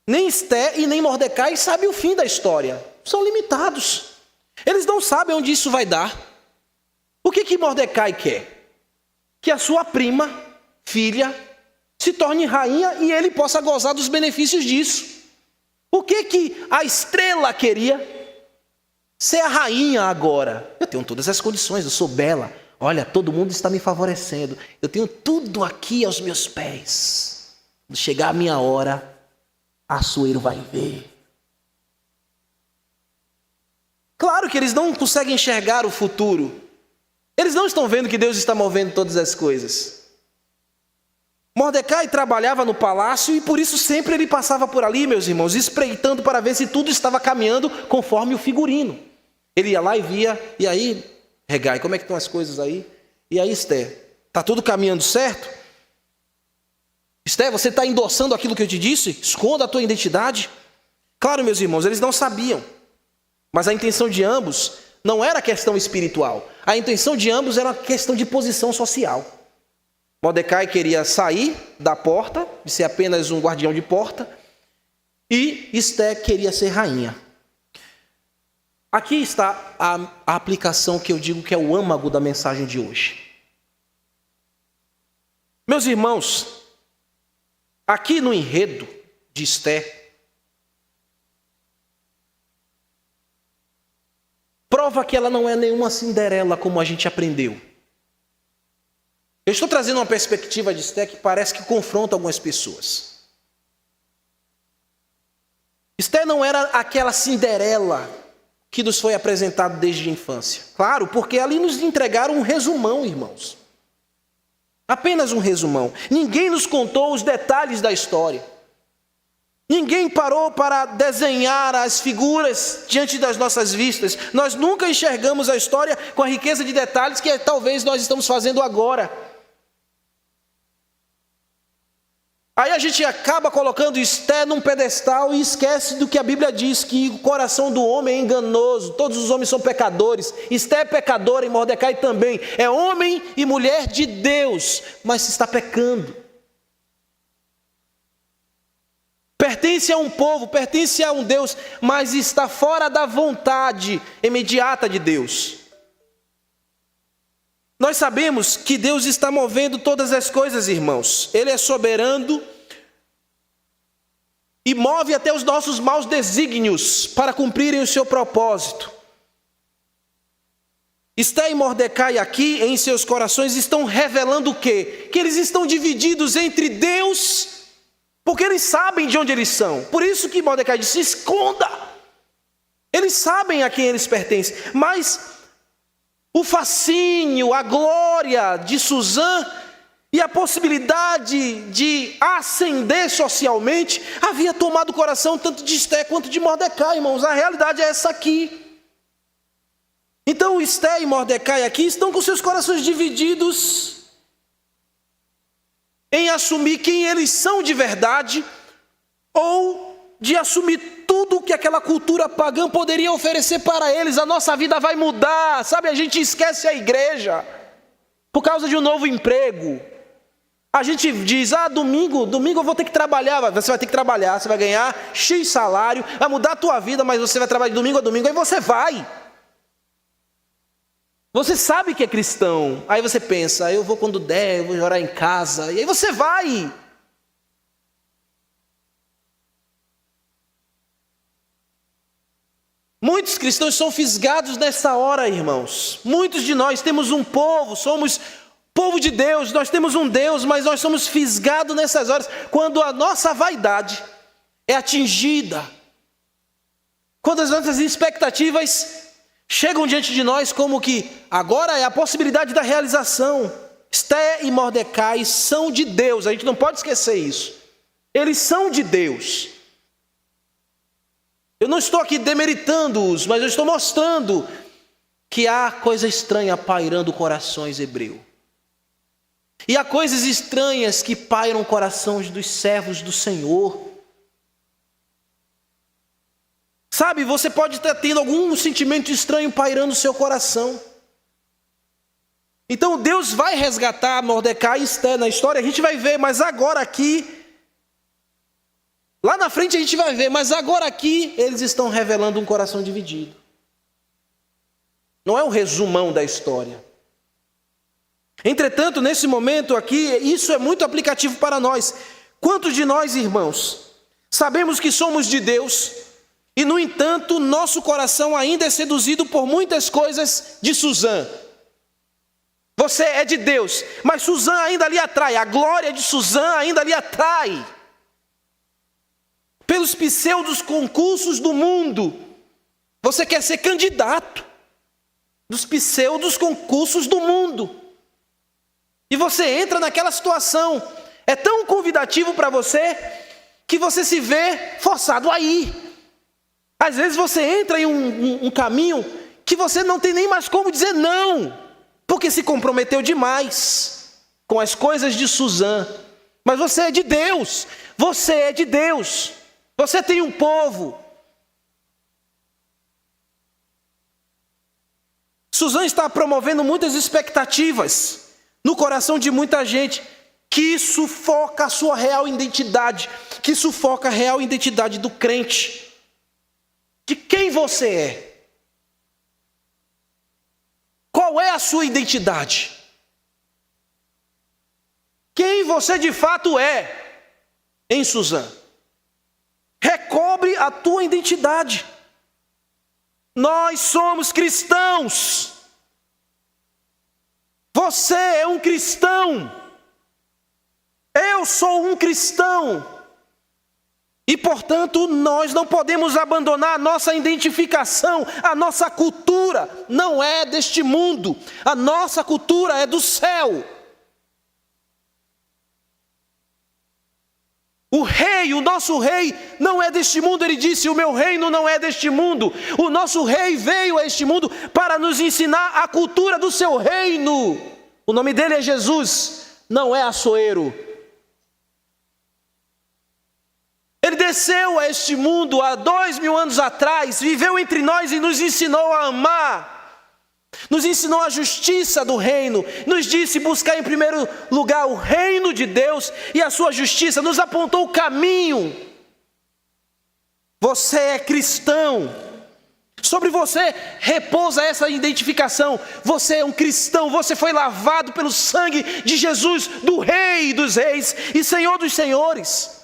S1: Nem Esté e nem Mordecai sabem o fim da história. São limitados. Eles não sabem onde isso vai dar. O que Mordecai quer? Que a sua prima, filha, se torne rainha e ele possa gozar dos benefícios disso. O que a estrela queria? Ser a rainha agora. Eu tenho todas as condições, eu sou bela. Olha, todo mundo está me favorecendo. Eu tenho tudo aqui aos meus pés. Quando chegar a minha hora, Assuero vai ver. Claro que eles não conseguem enxergar o futuro. Eles não estão vendo que Deus está movendo todas as coisas. Mordecai trabalhava no palácio e por isso sempre ele passava por ali, meus irmãos, espreitando para ver se tudo estava caminhando conforme o figurino. Ele ia lá e via, e aí, Hegai, como é que estão as coisas aí? E aí, Esté, está tudo caminhando certo? Esté, você está endossando aquilo que eu te disse? Esconda a tua identidade. Claro, meus irmãos, eles não sabiam. Mas a intenção de ambos não era questão espiritual. A intenção de ambos era uma questão de posição social. Mordecai queria sair da porta, de ser apenas um guardião de porta, e Esté queria ser rainha. Aqui está a aplicação que eu digo que é o âmago da mensagem de hoje. Meus irmãos, aqui no enredo de Esté, prova que ela não é nenhuma Cinderela como a gente aprendeu. Eu estou trazendo uma perspectiva de Esté que parece que confronta algumas pessoas. Esté não era aquela Cinderela que nos foi apresentado desde a infância. Claro, porque ali nos entregaram um resumão, irmãos. Apenas um resumão. Ninguém nos contou os detalhes da história. Ninguém parou para desenhar as figuras diante das nossas vistas. Nós nunca enxergamos a história com a riqueza de detalhes que talvez nós estamos fazendo agora. Aí a gente acaba colocando Esté num pedestal e esquece do que a Bíblia diz, que o coração do homem é enganoso, todos os homens são pecadores. Esté é pecadora e Mordecai também. É homem e mulher de Deus, mas está pecando. Pertence a um povo, pertence a um Deus, mas está fora da vontade imediata de Deus. Nós sabemos que Deus está movendo todas as coisas, irmãos. Ele é soberano e move até os nossos maus desígnios para cumprirem o seu propósito. Esté e Mordecai aqui em seus corações estão revelando o quê? Que eles estão divididos entre Deus, porque eles sabem de onde eles são. Por isso que Mordecai disse, esconda. Eles sabem a quem eles pertencem, mas o fascínio, a glória de Suzã e a possibilidade de ascender socialmente havia tomado o coração tanto de Esté quanto de Mordecai, irmãos. A realidade é essa aqui. Então Esté e Mordecai aqui estão com seus corações divididos em assumir quem eles são de verdade ou de assumir tudo que aquela cultura pagã poderia oferecer para eles. A nossa vida vai mudar, sabe? A gente esquece a igreja por causa de um novo emprego. A gente diz, domingo eu vou ter que trabalhar. Você vai ter que trabalhar, você vai ganhar X salário, vai mudar a tua vida, mas você vai trabalhar de domingo a domingo, aí você vai. Você sabe que é cristão, aí você pensa, eu vou quando der, eu vou orar em casa, e aí você vai. Muitos cristãos são fisgados nessa hora, irmãos. Muitos de nós temos um povo, somos Povo de Deus, nós temos um Deus, mas nós somos fisgados nessas horas, quando a nossa vaidade é atingida, quando as nossas expectativas chegam diante de nós como que agora é a possibilidade da realização. Esté e Mordecai são de Deus, a gente não pode esquecer isso. Eles são de Deus. Eu não estou aqui demeritando-os, mas eu estou mostrando que há coisa estranha pairando corações hebreus. E há coisas estranhas que pairam corações dos servos do Senhor. Sabe, você pode estar tendo algum sentimento estranho pairando o seu coração. Então Deus vai resgatar Mordecai e Esther na história, a gente vai ver, mas agora aqui, lá na frente a gente vai ver, mas agora aqui eles estão revelando um coração dividido. Não é um resumão da história. Entretanto, nesse momento aqui, isso é muito aplicativo para nós. Quantos de nós, irmãos, sabemos que somos de Deus e, no entanto, nosso coração ainda é seduzido por muitas coisas de Suzã? Você é de Deus, mas Suzã ainda lhe atrai, a glória de Suzã ainda lhe atrai. Pelos pseudos concursos do mundo, você quer ser candidato dos pseudos concursos do mundo. E você entra naquela situação, é tão convidativo para você, que você se vê forçado a ir. Às vezes você entra em um caminho que você não tem nem mais como dizer não, porque se comprometeu demais com as coisas de Suzã. Mas você é de Deus, você é de Deus, você tem um povo. Suzã está promovendo muitas expectativas no coração de muita gente, que sufoca a sua real identidade, que sufoca a real identidade do crente, de quem você é. Qual é a sua identidade? Quem você de fato é em Suzã? Recobre a tua identidade. Nós somos cristãos. Você é um cristão. Eu sou um cristão. E, portanto, nós não podemos abandonar a nossa identificação, a nossa cultura não é deste mundo, a nossa cultura é do céu. O nosso rei não é deste mundo, ele disse, o meu reino não é deste mundo. O nosso rei veio a este mundo para nos ensinar a cultura do seu reino. O nome dele é Jesus, não é Assuero. Ele desceu a este mundo há 2000 anos atrás, viveu entre nós e nos ensinou a amar. Nos ensinou a justiça do reino, nos disse buscar em primeiro lugar o reino de Deus e a sua justiça, nos apontou o caminho. Você é cristão, sobre você repousa essa identificação, você é um cristão, você foi lavado pelo sangue de Jesus, do Rei dos Reis e Senhor dos Senhores.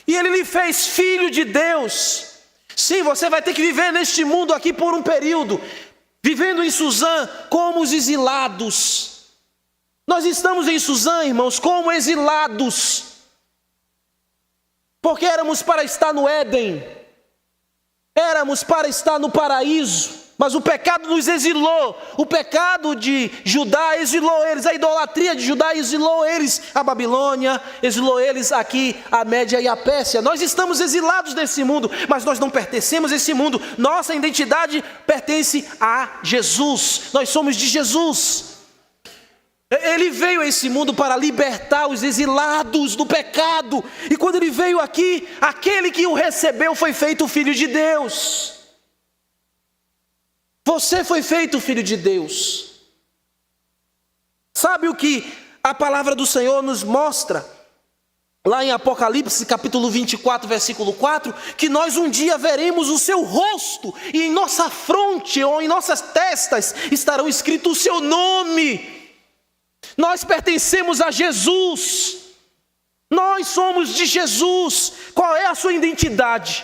S1: E Ele lhe fez filho de Deus. Sim, você vai ter que viver neste mundo aqui por um período, vivendo em Suzã como os exilados. Nós estamos em Suzã, irmãos, como exilados, porque éramos para estar no Éden, éramos para estar no paraíso, mas o pecado nos exilou. O pecado de Judá exilou eles, a idolatria de Judá exilou eles, a Babilônia exilou eles, aqui a Média e a Pérsia. Nós estamos exilados desse mundo, mas nós não pertencemos a esse mundo. Nossa identidade pertence a Jesus, nós somos de Jesus. Ele veio a esse mundo para libertar os exilados do pecado, e quando ele veio aqui, aquele que o recebeu foi feito filho de Deus. Você foi feito filho de Deus. Sabe o que a palavra do Senhor nos mostra? Lá em Apocalipse capítulo 24, versículo 4, que nós um dia veremos o seu rosto, e em nossa fronte ou em nossas testas estarão escrito o seu nome. Nós pertencemos a Jesus, nós somos de Jesus. Qual é a sua identidade?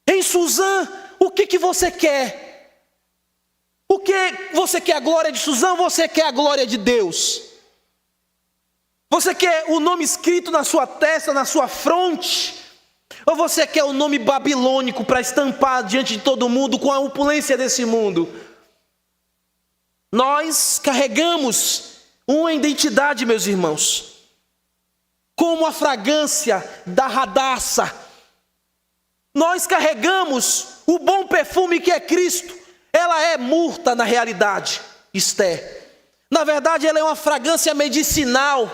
S1: Em Suzã, o que você quer? O que você quer a glória de Suzã? Você quer a glória de Deus? Você quer o nome escrito na sua testa, na sua fronte? Ou você quer o nome babilônico para estampar diante de todo mundo com a opulência desse mundo? Nós carregamos uma identidade, meus irmãos, como a fragrância da Radassa. Nós carregamos o bom perfume que é Cristo. Ela é murta na realidade, Esther. Na verdade, ela é uma fragrância medicinal.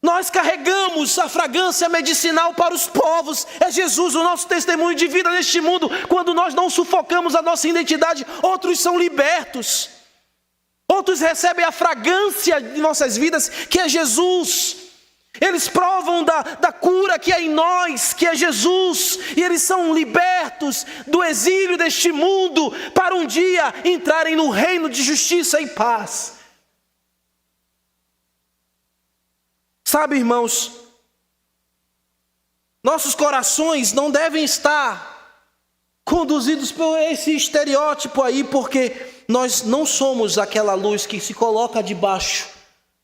S1: Nós carregamos a fragrância medicinal para os povos. É Jesus, o nosso testemunho de vida neste mundo. Quando nós não sufocamos a nossa identidade, outros são libertos. Outros recebem a fragrância de nossas vidas, que é Jesus. Eles provam da cura que é em nós, que é Jesus. E eles são libertos do exílio deste mundo, para um dia entrarem no reino de justiça e paz. Sabe, irmãos, nossos corações não devem estar conduzidos por esse estereótipo aí, porque nós não somos aquela luz que se coloca debaixo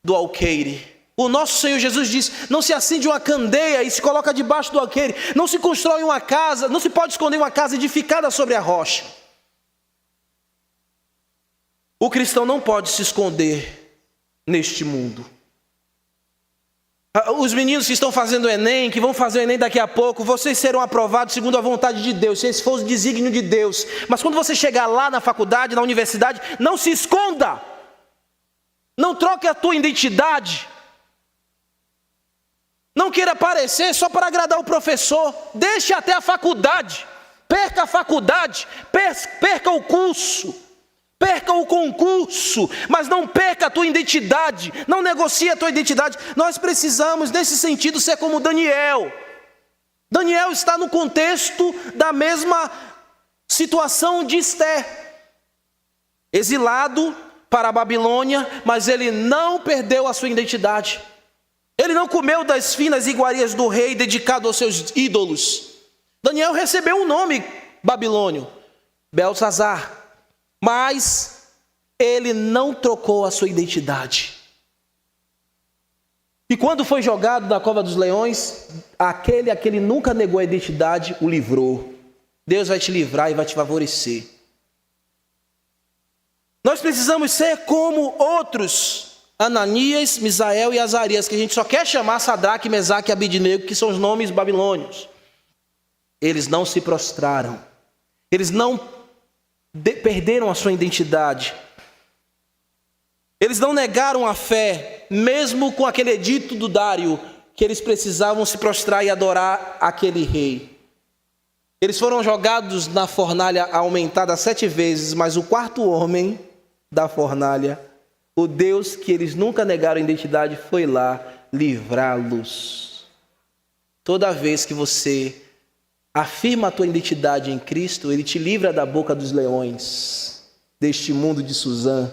S1: do alqueire. O nosso Senhor Jesus diz: não se acende uma candeia e se coloca debaixo do alqueire. Não se constrói uma casa, não se pode esconder uma casa edificada sobre a rocha. O cristão não pode se esconder neste mundo. Os meninos que estão fazendo o Enem, que vão fazer o Enem daqui a pouco, vocês serão aprovados segundo a vontade de Deus, se esse for o desígnio de Deus. Mas quando você chegar lá na faculdade, na universidade, não se esconda. Não troque a tua identidade. Não queira aparecer só para agradar o professor. Deixe até a faculdade. Perca a faculdade, perca o curso, perca o concurso, mas não perca a tua identidade. Não negocie a tua identidade. Nós precisamos, nesse sentido, ser como Daniel. Daniel está no contexto da mesma situação de Esther. Exilado para a Babilônia, mas ele não perdeu a sua identidade. Ele não comeu das finas iguarias do rei dedicado aos seus ídolos. Daniel recebeu um nome babilônio, Beltesazar, mas ele não trocou a sua identidade. E quando foi jogado na cova dos leões, aquele a que ele nunca negou a identidade o livrou. Deus vai te livrar e vai te favorecer. Nós precisamos ser como outros, Ananias, Misael e Azarias, que a gente só quer chamar Sadraque, Mesaque e Abidnego, que são os nomes babilônios. Eles não se prostraram. Eles não perderam a sua identidade. Eles não negaram a fé, mesmo com aquele edito do Dário, que eles precisavam se prostrar e adorar aquele rei. Eles foram jogados na fornalha aumentada 7 vezes, mas o quarto homem da fornalha, o Deus que eles nunca negaram a identidade, foi lá livrá-los. Toda vez que você afirma a tua identidade em Cristo, Ele te livra da boca dos leões, deste mundo de Suzã.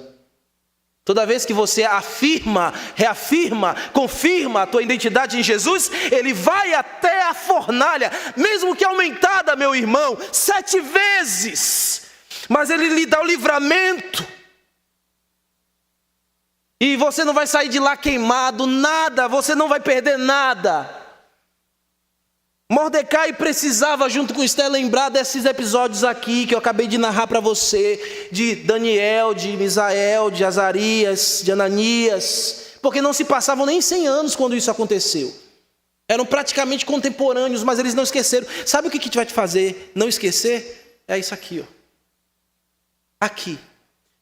S1: Toda vez que você afirma, reafirma, confirma a tua identidade em Jesus, Ele vai até a fornalha, mesmo que aumentada, meu irmão, 7 vezes. Mas Ele lhe dá o livramento. E você não vai sair de lá queimado, nada, você não vai perder nada. Mordecai precisava, junto com Esther, lembrar desses episódios aqui que eu acabei de narrar para você, de Daniel, de Misael, de Azarias, de Ananias, porque não se passavam nem 100 anos quando isso aconteceu. Eram praticamente contemporâneos, mas eles não esqueceram. Sabe o que vai te fazer não esquecer? É isso aqui, ó. Aqui.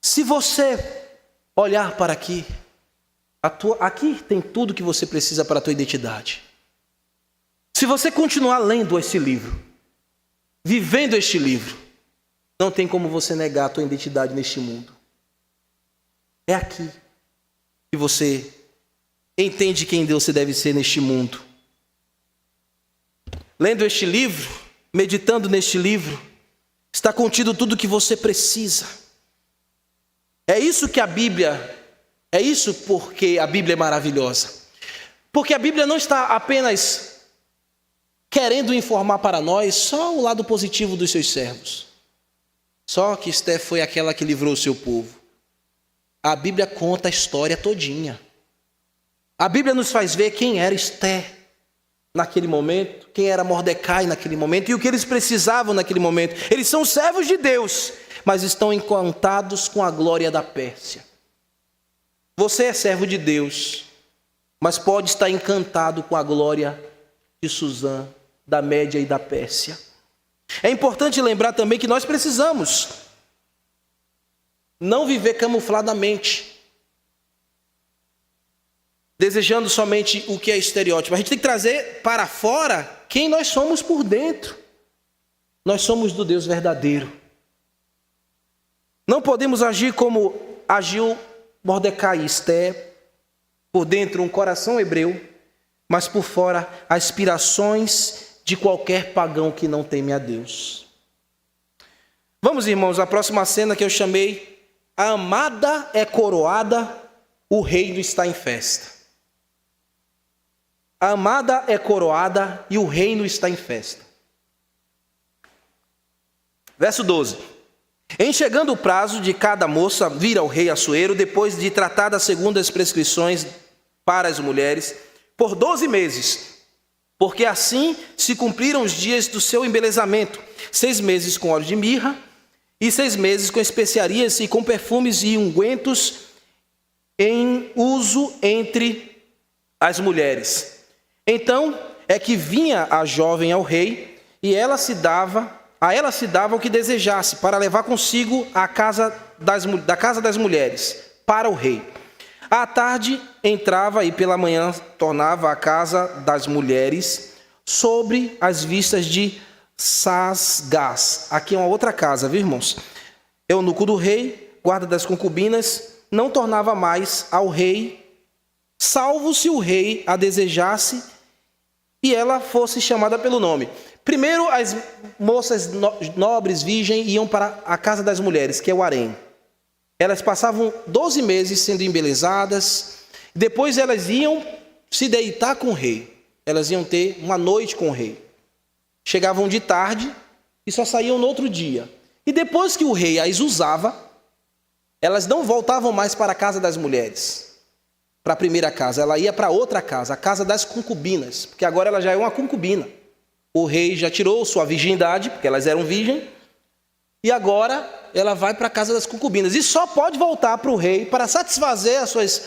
S1: Se você olhar para aqui, aqui tem tudo que você precisa para a tua identidade. Se você continuar lendo esse livro, vivendo este livro, não tem como você negar a tua identidade neste mundo. É aqui que você entende quem você deve ser neste mundo. Lendo este livro, meditando neste livro, está contido tudo o que você precisa. É isso que a Bíblia, é isso porque a Bíblia é maravilhosa. Porque a Bíblia não está apenas querendo informar para nós só o lado positivo dos seus servos. Só que Esté foi aquela que livrou o seu povo. A Bíblia conta a história todinha. A Bíblia nos faz ver quem era Esté naquele momento, quem era Mordecai naquele momento e o que eles precisavam naquele momento. Eles são servos de Deus, mas estão encantados com a glória da Pérsia. Você é servo de Deus, mas pode estar encantado com a glória de Suzã, da Média e da Pérsia. É importante lembrar também que nós precisamos não viver camufladamente, desejando somente o que é estereótipo. A gente tem que trazer para fora quem nós somos por dentro. Nós somos do Deus verdadeiro. Não podemos agir como agiu Mordecai e Esté, por dentro um coração hebreu, mas por fora aspirações de qualquer pagão que não teme a Deus. Vamos, irmãos, à próxima cena que eu chamei: a amada é coroada, o reino está em festa. A amada é coroada e o reino está em festa. Verso 12. Em chegando o prazo de cada moça vir ao rei Assuero, depois de tratada segundo as prescrições para as mulheres, por 12 meses, porque assim se cumpriram os dias do seu embelezamento, 6 meses com óleo de mirra, e 6 meses com especiarias e com perfumes e ungüentos em uso entre as mulheres. Então é que vinha a jovem ao rei, e a ela se dava o que desejasse, para levar consigo da casa das mulheres, para o rei. À tarde entrava e pela manhã tornava à casa das mulheres, sobre as vistas de Sasgás. Aqui é uma outra casa, viu, irmãos? Eunuco do rei, guarda das concubinas, não tornava mais ao rei, salvo se o rei a desejasse e ela fosse chamada pelo nome. Primeiro, as moças nobres, virgens, iam para a casa das mulheres, que é o harém. Elas passavam 12 meses sendo embelezadas, depois elas iam se deitar com o rei. Elas iam ter uma noite com o rei. Chegavam de tarde e só saíam no outro dia. E depois que o rei as usava, elas não voltavam mais para a casa das mulheres, para a primeira casa. Ela ia para outra casa, a casa das concubinas, porque agora ela já é uma concubina. O rei já tirou sua virgindade, porque elas eram virgens, e agora ela vai para a casa das concubinas. E só pode voltar para o rei para satisfazer as suas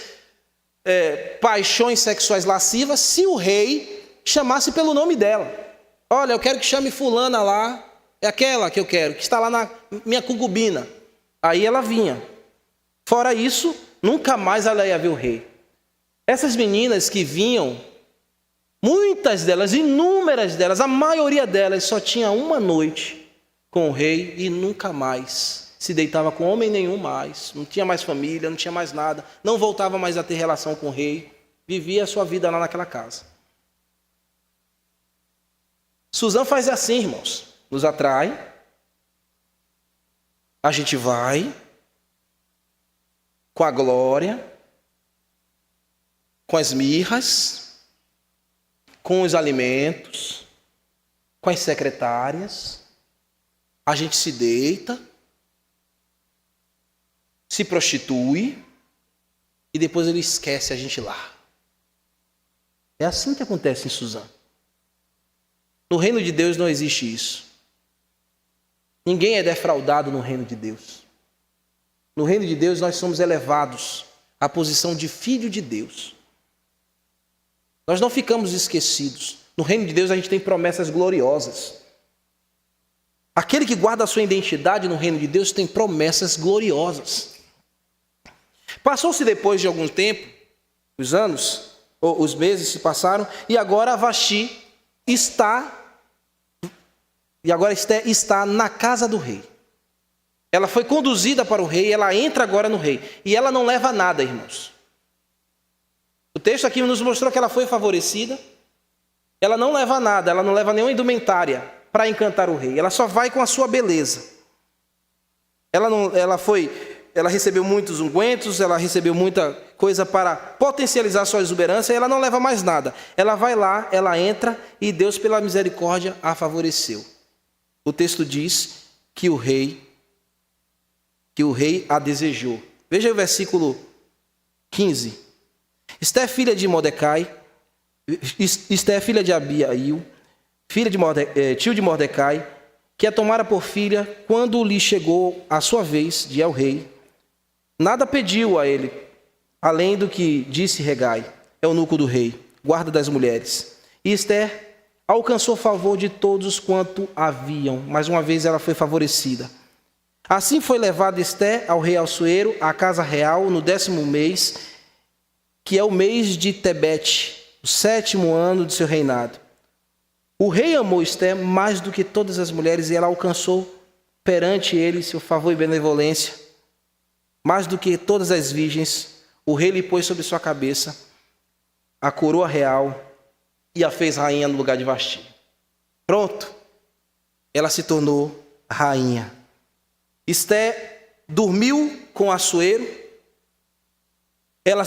S1: paixões sexuais lascivas, se o rei chamasse pelo nome dela. Olha, eu quero que chame fulana lá, é aquela que eu quero, que está lá na minha concubina. Aí ela vinha. Fora isso, nunca mais ela ia ver o rei. Essas meninas que vinham, muitas delas, inúmeras delas, a maioria delas só tinha uma noite com o rei e nunca mais se deitava com homem nenhum mais. Não tinha mais família, não tinha mais nada, não voltava mais a ter relação com o rei, vivia a sua vida lá naquela casa. Suzã faz assim, irmãos, nos atrai, a gente vai com a glória, com as mirras, com os alimentos, com as secretárias, a gente se deita, se prostitui e depois ele esquece a gente lá. É assim que acontece em Suzã. No reino de Deus não existe isso. Ninguém é defraudado no reino de Deus. No reino de Deus nós somos elevados à posição de filho de Deus. Nós não ficamos esquecidos. No reino de Deus a gente tem promessas gloriosas. Aquele que guarda a sua identidade no reino de Deus tem promessas gloriosas. Passou-se depois de algum tempo, os anos, ou os meses se passaram, e agora Vasti Esté está na casa do rei. Ela foi conduzida para o rei, ela entra agora no rei. E ela não leva nada, irmãos. O texto aqui nos mostrou que ela foi favorecida. Ela não leva nada, ela não leva nenhuma indumentária para encantar o rei. Ela só vai com a sua beleza. Ela recebeu muitos ungüentos, ela recebeu muita coisa para potencializar sua exuberância, e ela não leva mais nada. Ela vai lá, ela entra, e Deus, pela misericórdia, a favoreceu. O texto diz que o rei que o rei a desejou. Veja o versículo 15. Esther, filha de Mordecai, Esther, filha de Abiail, tio de Mordecai, que a tomara por filha, quando lhe chegou a sua vez de ir ao rei, nada pediu a ele, além do que disse Hegai, eunuco do rei, guarda das mulheres. E Esther alcançou favor de todos quanto haviam. Mais uma vez ela foi favorecida. Assim foi levada Esther ao rei Assuero, à casa real, no 10º mês, que é o mês de Tebete, o 7º ano de seu reinado. O rei amou Esther mais do que todas as mulheres, e ela alcançou perante ele seu favor e benevolência. Mais do que todas as virgens, o rei lhe pôs sobre sua cabeça a coroa real e a fez rainha no lugar de Vasti. Pronto, ela se tornou rainha. Esther dormiu com Assuero, ela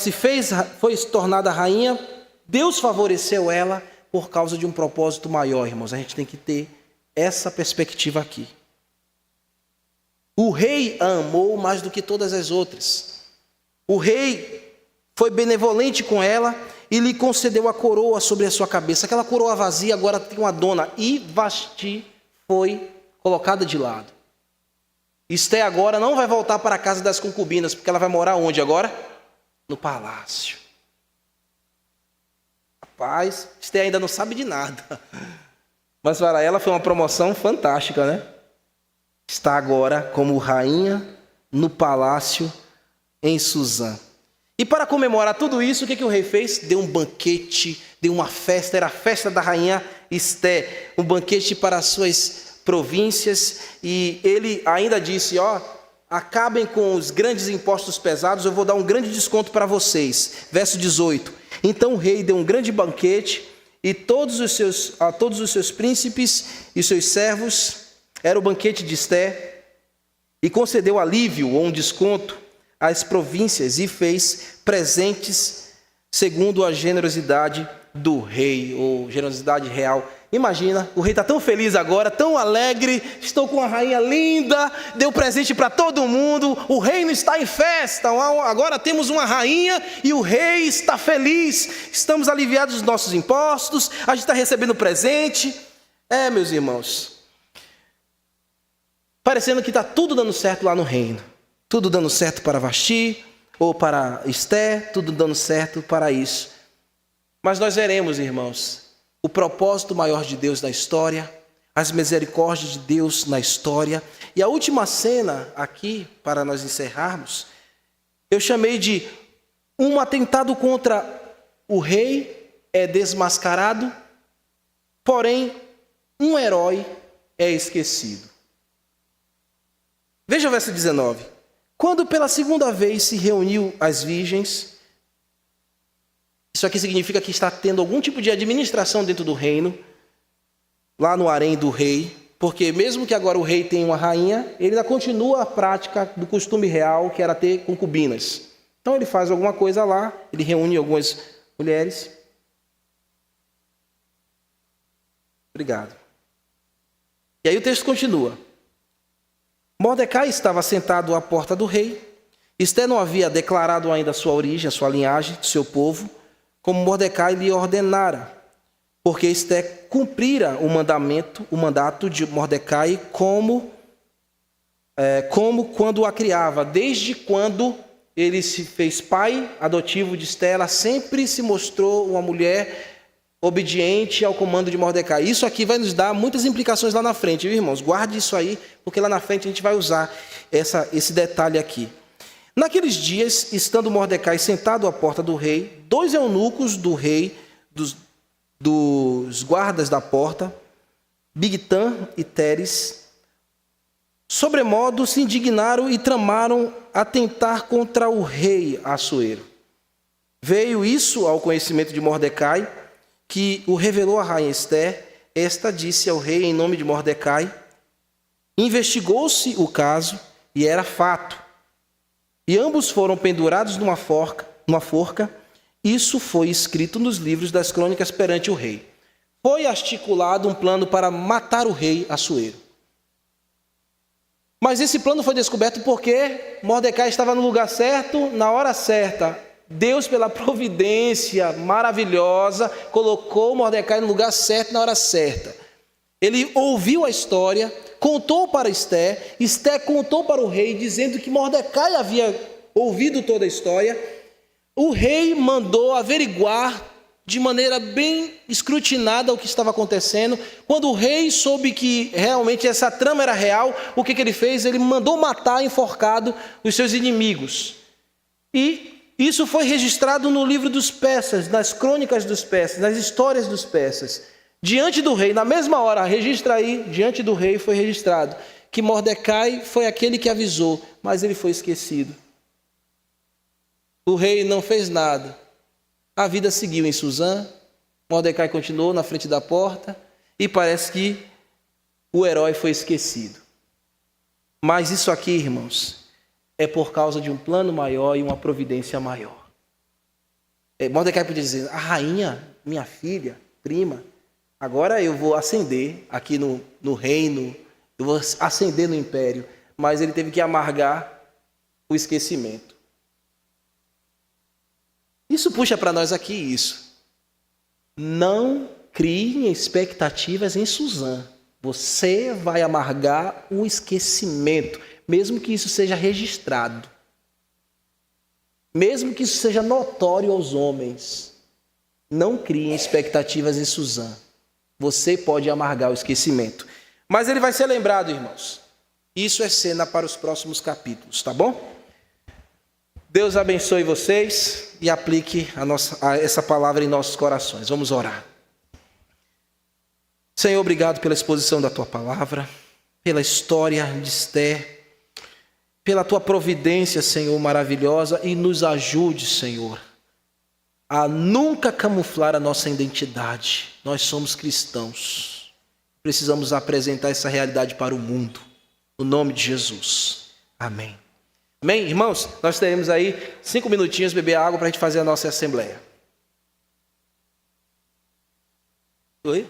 S1: foi tornada rainha, Deus favoreceu ela por causa de um propósito maior, irmãos. A gente tem que ter essa perspectiva aqui. O rei a amou mais do que todas as outras. O rei foi benevolente com ela e lhe concedeu a coroa sobre a sua cabeça. Aquela coroa vazia agora tem uma dona, e Vasti foi colocada de lado. Esther agora não vai voltar para a casa das concubinas, porque ela vai morar onde agora? No palácio. Rapaz, Esther ainda não sabe de nada. Mas para ela foi uma promoção fantástica, né? Está agora como rainha no palácio em Suzã. E para comemorar tudo isso, o que o rei fez? Deu um banquete, deu uma festa, era a festa da rainha Esther, um banquete para as suas províncias, e ele ainda disse, acabem com os grandes impostos pesados, eu vou dar um grande desconto para vocês. Verso 18. Então o rei deu um grande banquete, e a todos os seus príncipes e seus servos, era o banquete de Esther, e concedeu alívio ou um desconto às províncias e fez presentes segundo a generosidade do rei, ou generosidade real. Imagina, o rei está tão feliz agora, tão alegre, estou com uma rainha linda, deu presente para todo mundo, o reino está em festa, agora temos uma rainha e o rei está feliz, estamos aliviados dos nossos impostos, a gente está recebendo presente. Meus irmãos, parecendo que está tudo dando certo lá no reino, tudo dando certo para Vasti, ou para Esther, tudo dando certo para isso. Mas nós veremos, irmãos, o propósito maior de Deus na história, as misericórdias de Deus na história. E a última cena aqui, para nós encerrarmos, eu chamei de um atentado contra o rei é desmascarado, porém um herói é esquecido. Veja o verso 19. Quando pela segunda vez se reuniu as virgens, isso aqui significa que está tendo algum tipo de administração dentro do reino, lá no harém do rei, porque mesmo que agora o rei tenha uma rainha, ele ainda continua a prática do costume real, que era ter concubinas. Então ele faz alguma coisa lá, ele reúne algumas mulheres. Obrigado. E aí o texto continua. Mordecai estava sentado à porta do rei. Esther não havia declarado ainda a sua origem, a sua linhagem, seu povo, como Mordecai lhe ordenara, porque Esther cumprira o mandato de Mordecai como quando a criava. Desde quando ele se fez pai adotivo de Esther, ela sempre se mostrou uma mulher obediente ao comando de Mordecai. Isso aqui vai nos dar muitas implicações lá na frente, viu, irmãos? Guarde isso aí, porque lá na frente a gente vai usar esse detalhe aqui. Naqueles dias, estando Mordecai sentado à porta do rei, 2 eunucos do rei, dos guardas da porta, Bigtan e Teres, sobremodo se indignaram e tramaram atentar contra o rei Assuero. Veio isso ao conhecimento de Mordecai, que o revelou a rainha Esther. Esta disse ao rei em nome de Mordecai. Investigou-se o caso e era fato. E ambos foram pendurados numa forca. Isso foi escrito nos livros das crônicas perante o rei. Foi articulado um plano para matar o rei Assuero. Mas esse plano foi descoberto porque Mordecai estava no lugar certo, na hora certa. Deus, pela providência maravilhosa, colocou Mordecai no lugar certo, na hora certa. Ele ouviu a história, contou para Esté, Esté contou para o rei, dizendo que Mordecai havia ouvido toda a história. O rei mandou averiguar de maneira bem escrutinada o que estava acontecendo. Quando o rei soube que realmente essa trama era real, o que ele fez? Ele mandou matar, enforcado, os seus inimigos. E isso foi registrado no livro dos persas, nas crônicas dos persas, nas histórias dos persas. Diante do rei, na mesma hora, registra aí, diante do rei foi registrado que Mordecai foi aquele que avisou, mas ele foi esquecido. O rei não fez nada. A vida seguiu em Suzã, Mordecai continuou na frente da porta e parece que o herói foi esquecido. Mas isso aqui, irmãos, é por causa de um plano maior e uma providência maior. Mordecai podia dizer, a rainha, minha filha, prima, agora eu vou ascender aqui no reino, eu vou ascender no império, mas ele teve que amargar o esquecimento. Isso puxa para nós aqui isso. Não criem expectativas em Suzã. Você vai amargar o esquecimento, mesmo que isso seja registrado. Mesmo que isso seja notório aos homens. Não criem expectativas em Suzã. Você pode amargar o esquecimento. Mas ele vai ser lembrado, irmãos. Isso é cena para os próximos capítulos, tá bom? Deus abençoe vocês e aplique essa palavra em nossos corações. Vamos orar. Senhor, obrigado pela exposição da Tua palavra, pela história de Esté, pela Tua providência, Senhor, maravilhosa, e nos ajude, Senhor, a nunca camuflar a nossa identidade. Nós somos cristãos. Precisamos apresentar essa realidade para o mundo. No nome de Jesus. Amém. Amém? Irmãos, nós teremos aí 5 minutinhos, beber água para a gente fazer a nossa assembleia. Oi?